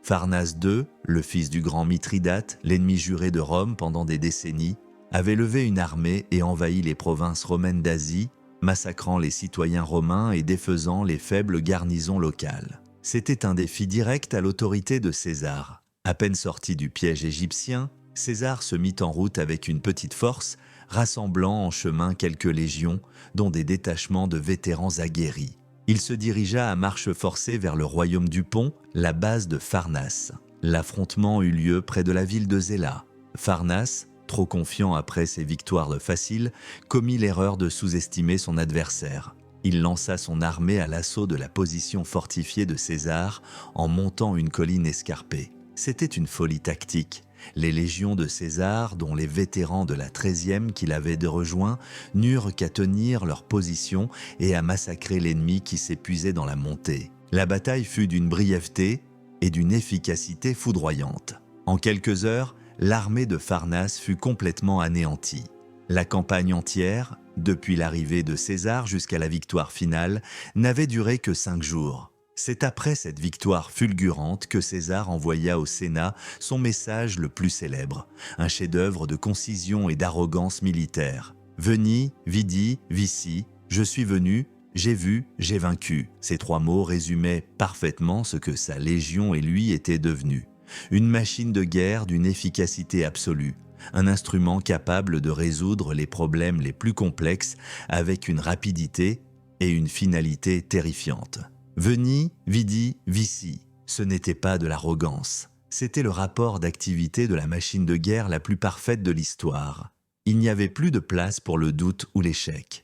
Speaker 1: Pharnace II, le fils du grand Mithridate, l'ennemi juré de Rome pendant des décennies, avait levé une armée et envahi les provinces romaines d'Asie, massacrant les citoyens romains et défaisant les faibles garnisons locales. C'était un défi direct à l'autorité de César. À peine sorti du piège égyptien, César se mit en route avec une petite force, rassemblant en chemin quelques légions, dont des détachements de vétérans aguerris. Il se dirigea à marche forcée vers le royaume du Pont, la base de Pharnace. L'affrontement eut lieu près de la ville de Zéla. Pharnace, trop confiant après ses victoires faciles, commit l'erreur de sous-estimer son adversaire. Il lança son armée à l'assaut de la position fortifiée de César en montant une colline escarpée. C'était une folie tactique. Les légions de César, dont les vétérans de la 13e qu'il avait rejoint, n'eurent qu'à tenir leur position et à massacrer l'ennemi qui s'épuisait dans la montée. La bataille fut d'une brièveté et d'une efficacité foudroyante. En quelques heures, l'armée de Pharnace fut complètement anéantie. La campagne entière, depuis l'arrivée de César jusqu'à la victoire finale, n'avait duré que 5 jours. C'est après cette victoire fulgurante que César envoya au Sénat son message le plus célèbre, un chef-d'œuvre de concision et d'arrogance militaire. « Veni, vidi, vici, je suis venu, j'ai vu, j'ai vaincu ». Ces 3 mots résumaient parfaitement ce que sa légion et lui étaient devenus. Une machine de guerre d'une efficacité absolue, un instrument capable de résoudre les problèmes les plus complexes avec une rapidité et une finalité terrifiantes. Veni, vidi, vici, ce n'était pas de l'arrogance, c'était le rapport d'activité de la machine de guerre la plus parfaite de l'histoire. Il n'y avait plus de place pour le doute ou l'échec.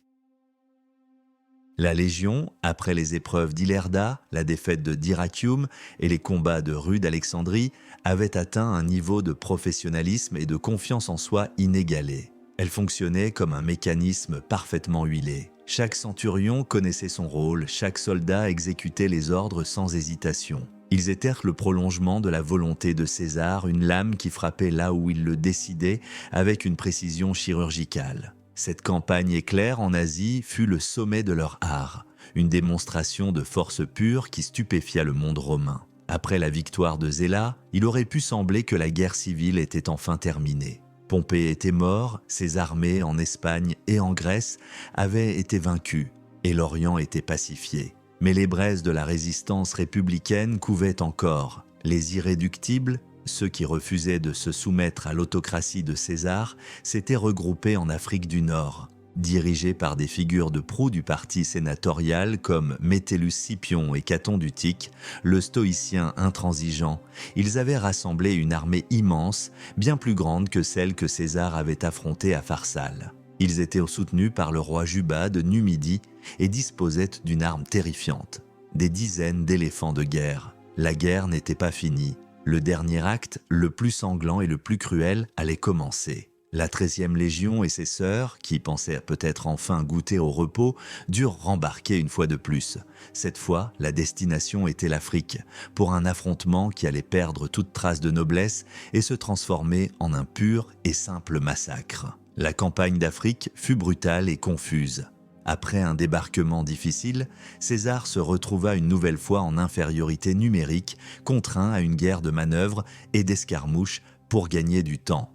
Speaker 1: La Légion, après les épreuves d'Ilerda, la défaite de Dyrrhachium et les combats de rue d'Alexandrie, avait atteint un niveau de professionnalisme et de confiance en soi inégalé. Elle fonctionnait comme un mécanisme parfaitement huilé. Chaque centurion connaissait son rôle, chaque soldat exécutait les ordres sans hésitation. Ils étaient le prolongement de la volonté de César, une lame qui frappait là où il le décidait avec une précision chirurgicale. Cette campagne éclair en Asie fut le sommet de leur art, une démonstration de force pure qui stupéfia le monde romain. Après la victoire de Zéla, il aurait pu sembler que la guerre civile était enfin terminée. Pompée était mort, ses armées en Espagne et en Grèce avaient été vaincues, et l'Orient était pacifié. Mais les braises de la résistance républicaine couvaient encore. Les irréductibles, ceux qui refusaient de se soumettre à l'autocratie de César, s'étaient regroupés en Afrique du Nord. Dirigés par des figures de proue du parti sénatorial comme Metellus Scipion et Caton d'Utique, le stoïcien intransigeant, ils avaient rassemblé une armée immense, bien plus grande que celle que César avait affrontée à Pharsale. Ils étaient soutenus par le roi Juba de Numidie et disposaient d'une arme terrifiante, des dizaines d'éléphants de guerre. La guerre n'était pas finie. Le dernier acte, le plus sanglant et le plus cruel, allait commencer. La 13e Légion et ses sœurs, qui pensaient peut-être enfin goûter au repos, durent rembarquer une fois de plus. Cette fois, la destination était l'Afrique, pour un affrontement qui allait perdre toute trace de noblesse et se transformer en un pur et simple massacre. La campagne d'Afrique fut brutale et confuse. Après un débarquement difficile, César se retrouva une nouvelle fois en infériorité numérique, contraint à une guerre de manœuvres et d'escarmouches pour gagner du temps.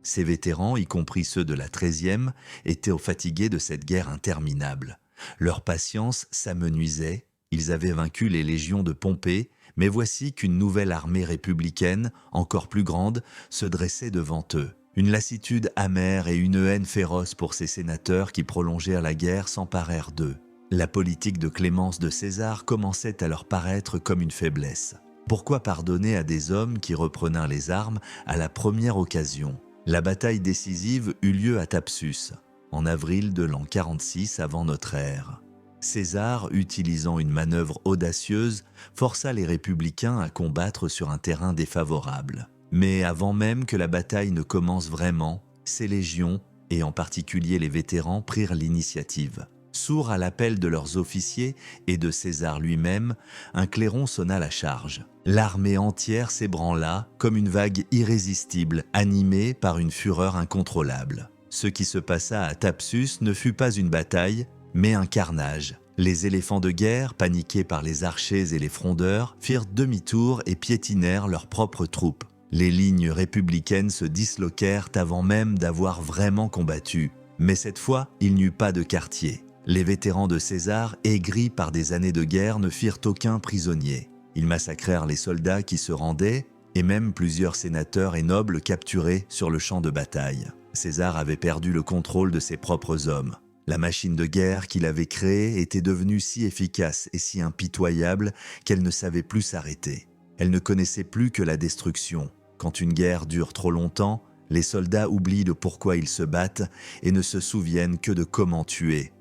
Speaker 1: Ses vétérans, y compris ceux de la 13e, étaient fatigués de cette guerre interminable. Leur patience s'amenuisait, ils avaient vaincu les légions de Pompée, mais voici qu'une nouvelle armée républicaine, encore plus grande, se dressait devant eux. Une lassitude amère et une haine féroce pour ces sénateurs qui prolongèrent la guerre s'emparèrent d'eux. La politique de clémence de César commençait à leur paraître comme une faiblesse. Pourquoi pardonner à des hommes qui reprenèrent les armes à la première occasion ? La bataille décisive eut lieu à Thapsus, en avril de l'an 46 avant notre ère. César, utilisant une manœuvre audacieuse, força les républicains à combattre sur un terrain défavorable. Mais avant même que la bataille ne commence vraiment, ces légions, et en particulier les vétérans, prirent l'initiative. Sourds à l'appel de leurs officiers et de César lui-même, un clairon sonna la charge. L'armée entière s'ébranla comme une vague irrésistible, animée par une fureur incontrôlable. Ce qui se passa à Thapsus ne fut pas une bataille, mais un carnage. Les éléphants de guerre, paniqués par les archers et les frondeurs, firent demi-tour et piétinèrent leurs propres troupes. Les lignes républicaines se disloquèrent avant même d'avoir vraiment combattu. Mais cette fois, il n'y eut pas de quartier. Les vétérans de César, aigris par des années de guerre, ne firent aucun prisonnier. Ils massacrèrent les soldats qui se rendaient, et même plusieurs sénateurs et nobles capturés sur le champ de bataille. César avait perdu le contrôle de ses propres hommes. La machine de guerre qu'il avait créée était devenue si efficace et si impitoyable qu'elle ne savait plus s'arrêter. Elle ne connaissait plus que la destruction. Quand une guerre dure trop longtemps, les soldats oublient de pourquoi ils se battent et ne se souviennent que de comment tuer.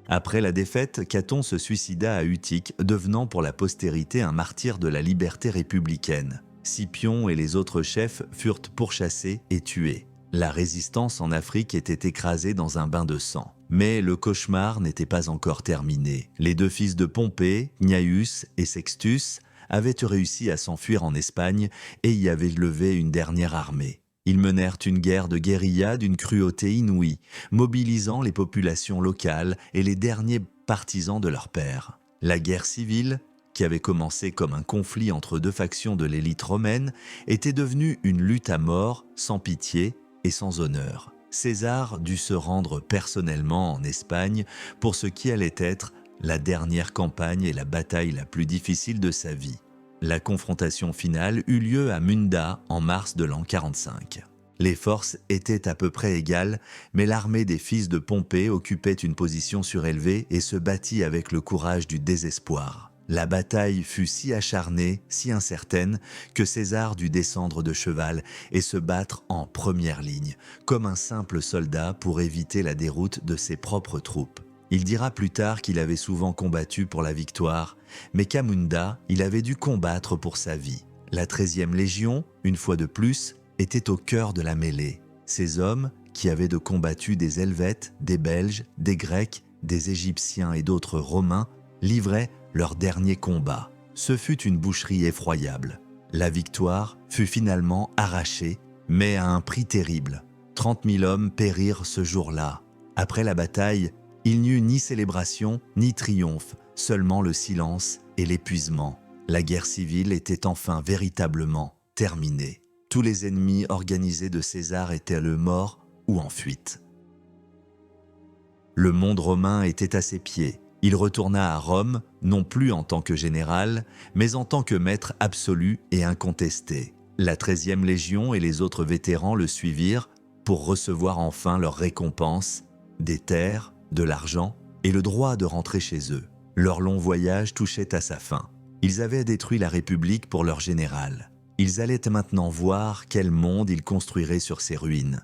Speaker 1: Après la défaite, Caton se suicida à Utique, devenant pour la postérité un martyr de la liberté républicaine. Scipion et les autres chefs furent pourchassés et tués. La résistance en Afrique était écrasée dans un bain de sang. Mais le cauchemar n'était pas encore terminé. Les deux fils de Pompée, Gnaeus et Sextus, avaient réussi à s'enfuir en Espagne et y avaient levé une dernière armée. Ils menèrent une guerre de guérilla d'une cruauté inouïe, mobilisant les populations locales et les derniers partisans de leur père. La guerre civile, qui avait commencé comme un conflit entre deux factions de l'élite romaine, était devenue une lutte à mort, sans pitié et sans honneur. César dut se rendre personnellement en Espagne pour ce qui allait être la dernière campagne et la bataille la plus difficile de sa vie. La confrontation finale eut lieu à Munda en mars de l'an 45. Les forces étaient à peu près égales, mais l'armée des fils de Pompée occupait une position surélevée et se battit avec le courage du désespoir. La bataille fut si acharnée, si incertaine, que César dut descendre de cheval et se battre en première ligne, comme un simple soldat pour éviter la déroute de ses propres troupes. Il dira plus tard qu'il avait souvent combattu pour la victoire, mais qu'à Munda, il avait dû combattre pour sa vie. La 13e Légion, une fois de plus, était au cœur de la mêlée. Ces hommes, qui avaient de combattu des Helvètes, des Belges, des Grecs, des Égyptiens et d'autres Romains, livraient leur dernier combat. Ce fut une boucherie effroyable. La victoire fut finalement arrachée, mais à un prix terrible. 30 000 hommes périrent ce jour-là. Après la bataille, il n'y eut ni célébration, ni triomphe, seulement le silence et l'épuisement. La guerre civile était enfin véritablement terminée. Tous les ennemis organisés de César étaient morts ou en fuite. Le monde romain était à ses pieds. Il retourna à Rome, non plus en tant que général, mais en tant que maître absolu et incontesté. La 13e Légion et les autres vétérans le suivirent pour recevoir enfin leur récompense, des terres, de l'argent et le droit de rentrer chez eux. Leur long voyage touchait à sa fin. Ils avaient détruit la République pour leur général. Ils allaient maintenant voir quel monde ils construiraient sur ces ruines.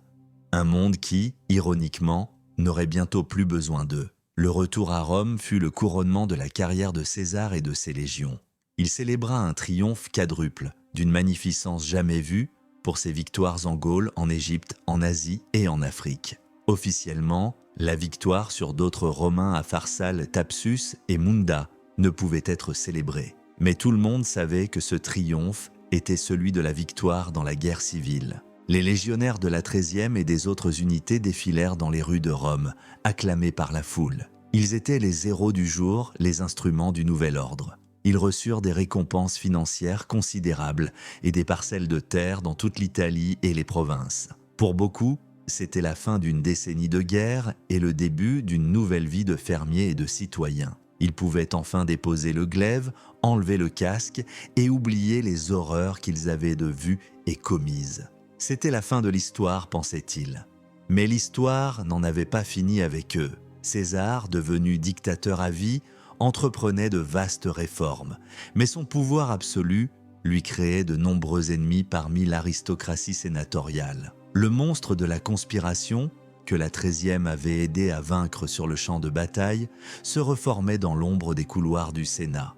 Speaker 1: Un monde qui, ironiquement, n'aurait bientôt plus besoin d'eux. Le retour à Rome fut le couronnement de la carrière de César et de ses légions. Il célébra un triomphe quadruple, d'une magnificence jamais vue, pour ses victoires en Gaule, en Égypte, en Asie et en Afrique. Officiellement, la victoire sur d'autres Romains à Pharsale, Thapsus et Munda ne pouvait être célébrée. Mais tout le monde savait que ce triomphe était celui de la victoire dans la guerre civile. Les légionnaires de la 13e et des autres unités défilèrent dans les rues de Rome, acclamés par la foule. Ils étaient les héros du jour, les instruments du nouvel ordre. Ils reçurent des récompenses financières considérables et des parcelles de terre dans toute l'Italie et les provinces. Pour beaucoup, c'était la fin d'une décennie de guerre et le début d'une nouvelle vie de fermiers et de citoyens. Ils pouvaient enfin déposer le glaive, enlever le casque et oublier les horreurs qu'ils avaient vues et commises. C'était la fin de l'histoire, pensait-il. Mais l'histoire n'en avait pas fini avec eux. César, devenu dictateur à vie, entreprenait de vastes réformes, mais son pouvoir absolu lui créait de nombreux ennemis parmi l'aristocratie sénatoriale. Le monstre de la conspiration, que la 13e avait aidé à vaincre sur le champ de bataille, se reformait dans l'ombre des couloirs du Sénat.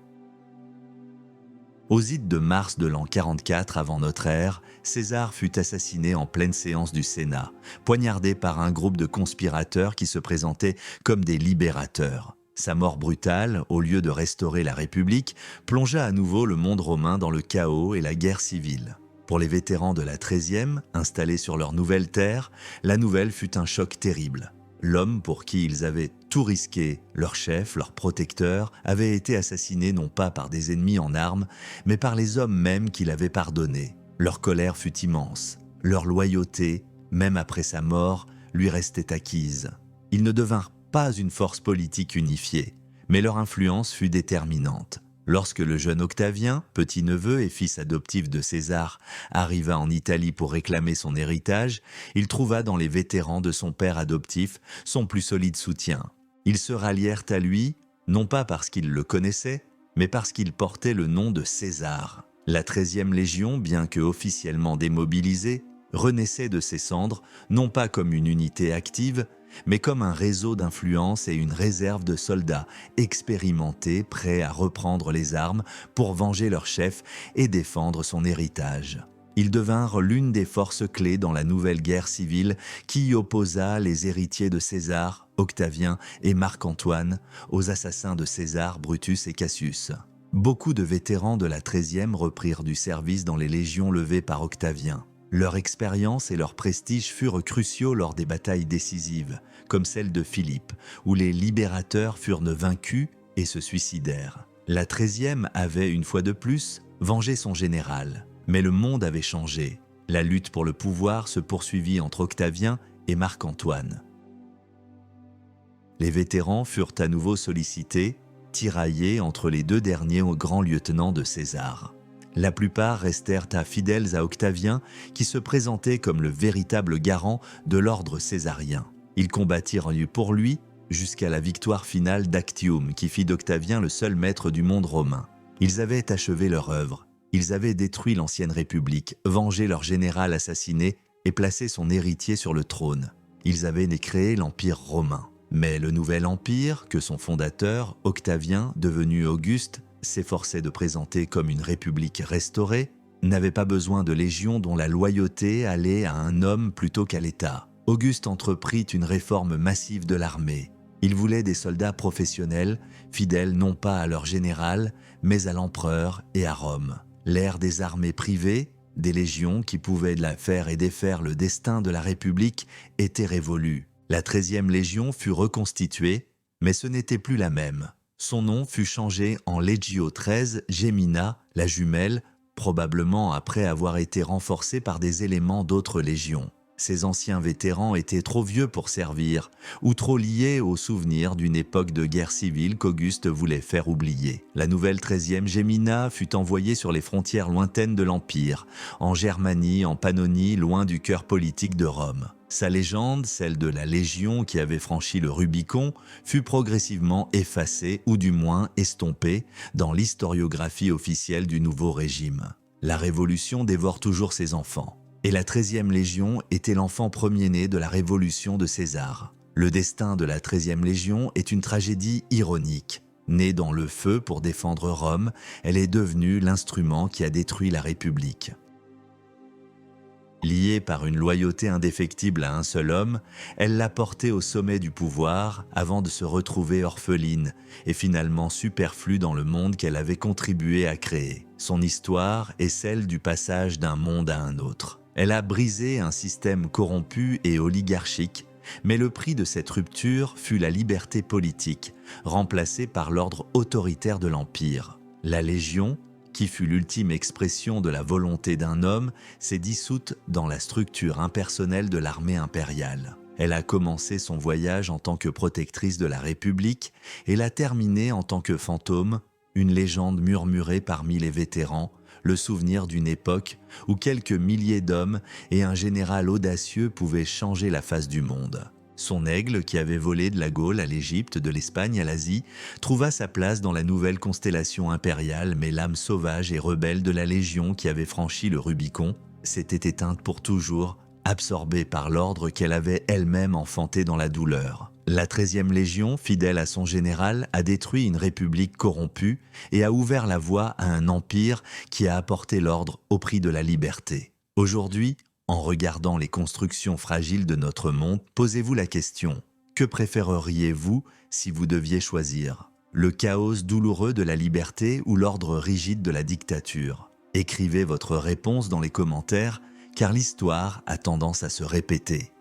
Speaker 1: Aux ides de mars de l'an 44 avant notre ère, César fut assassiné en pleine séance du Sénat, poignardé par un groupe de conspirateurs qui se présentaient comme des libérateurs. Sa mort brutale, au lieu de restaurer la République, plongea à nouveau le monde romain dans le chaos et la guerre civile. Pour les vétérans de la 13e, installés sur leur nouvelle terre, la nouvelle fut un choc terrible. L'homme pour qui ils avaient tout risqué, leur chef, leur protecteur, avait été assassiné non pas par des ennemis en armes, mais par les hommes mêmes qu'il avait pardonnés. Leur colère fut immense. Leur loyauté, même après sa mort, lui restait acquise. Ils ne devinrent pas une force politique unifiée, mais leur influence fut déterminante. Lorsque le jeune Octavien, petit-neveu et fils adoptif de César, arriva en Italie pour réclamer son héritage, il trouva dans les vétérans de son père adoptif son plus solide soutien. Ils se rallièrent à lui, non pas parce qu'ils le connaissaient, mais parce qu'il portait le nom de César. La 13e Légion, bien que officiellement démobilisée, renaissait de ses cendres, non pas comme une unité active, mais comme un réseau d'influence et une réserve de soldats expérimentés, prêts à reprendre les armes pour venger leur chef et défendre son héritage. Ils devinrent l'une des forces clés dans la nouvelle guerre civile qui opposa les héritiers de César, Octavien et Marc-Antoine aux assassins de César, Brutus et Cassius. Beaucoup de vétérans de la 13e reprirent du service dans les légions levées par Octavien. Leur expérience et leur prestige furent cruciaux lors des batailles décisives, comme celle de Philippe, où les libérateurs furent vaincus et se suicidèrent. La 13e avait, une fois de plus, vengé son général. Mais le monde avait changé. La lutte pour le pouvoir se poursuivit entre Octavien et Marc-Antoine. Les vétérans furent à nouveau sollicités, tiraillés entre les deux derniers grands lieutenants de César. La plupart restèrent fidèles à Octavien, qui se présentait comme le véritable garant de l'ordre césarien. Ils combattirent pour lui, jusqu'à la victoire finale d'Actium qui fit d'Octavien le seul maître du monde romain. Ils avaient achevé leur œuvre. Ils avaient détruit l'ancienne République, vengé leur général assassiné et placé son héritier sur le trône. Ils avaient créé l'Empire romain. Mais le nouvel empire, que son fondateur, Octavien, devenu Auguste, s'efforçait de présenter comme une république restaurée, n'avait pas besoin de légions dont la loyauté allait à un homme plutôt qu'à l'État. Auguste entreprit une réforme massive de l'armée. Il voulait des soldats professionnels, fidèles non pas à leur général, mais à l'empereur et à Rome. L'ère des armées privées, des légions qui pouvaient faire et défaire le destin de la République, était révolue. La 13e Légion fut reconstituée, mais ce n'était plus la même. Son nom fut changé en Legio XIII Gemina, la jumelle, probablement après avoir été renforcée par des éléments d'autres légions. Ces anciens vétérans étaient trop vieux pour servir, ou trop liés aux souvenirs d'une époque de guerre civile qu'Auguste voulait faire oublier. La nouvelle 13e Gemina fut envoyée sur les frontières lointaines de l'Empire, en Germanie, en Pannonie, loin du cœur politique de Rome. Sa légende, celle de la Légion qui avait franchi le Rubicon, fut progressivement effacée ou du moins estompée dans l'historiographie officielle du nouveau régime. La Révolution dévore toujours ses enfants. Et la 13e Légion était l'enfant premier-né de la Révolution de César. Le destin de la 13e Légion est une tragédie ironique. Née dans le feu pour défendre Rome, elle est devenue l'instrument qui a détruit la République. Liée par une loyauté indéfectible à un seul homme, elle l'a porté au sommet du pouvoir avant de se retrouver orpheline et finalement superflue dans le monde qu'elle avait contribué à créer. Son histoire est celle du passage d'un monde à un autre. Elle a brisé un système corrompu et oligarchique, mais le prix de cette rupture fut la liberté politique, remplacée par l'ordre autoritaire de l'Empire. La Légion, qui fut l'ultime expression de la volonté d'un homme, s'est dissoute dans la structure impersonnelle de l'armée impériale. Elle a commencé son voyage en tant que protectrice de la République et l'a terminé en tant que fantôme, une légende murmurée parmi les vétérans, le souvenir d'une époque où quelques milliers d'hommes et un général audacieux pouvaient changer la face du monde. Son aigle, qui avait volé de la Gaule à l'Égypte, de l'Espagne à l'Asie, trouva sa place dans la nouvelle constellation impériale, mais l'âme sauvage et rebelle de la Légion qui avait franchi le Rubicon s'était éteinte pour toujours, absorbée par l'ordre qu'elle avait elle-même enfanté dans la douleur. La 13e Légion, fidèle à son général, a détruit une république corrompue et a ouvert la voie à un empire qui a apporté l'ordre au prix de la liberté. Aujourd'hui, en regardant les constructions fragiles de notre monde, posez-vous la question : que préféreriez-vous si vous deviez choisir ? Le chaos douloureux de la liberté ou l'ordre rigide de la dictature ? Écrivez votre réponse dans les commentaires, car l'histoire a tendance à se répéter.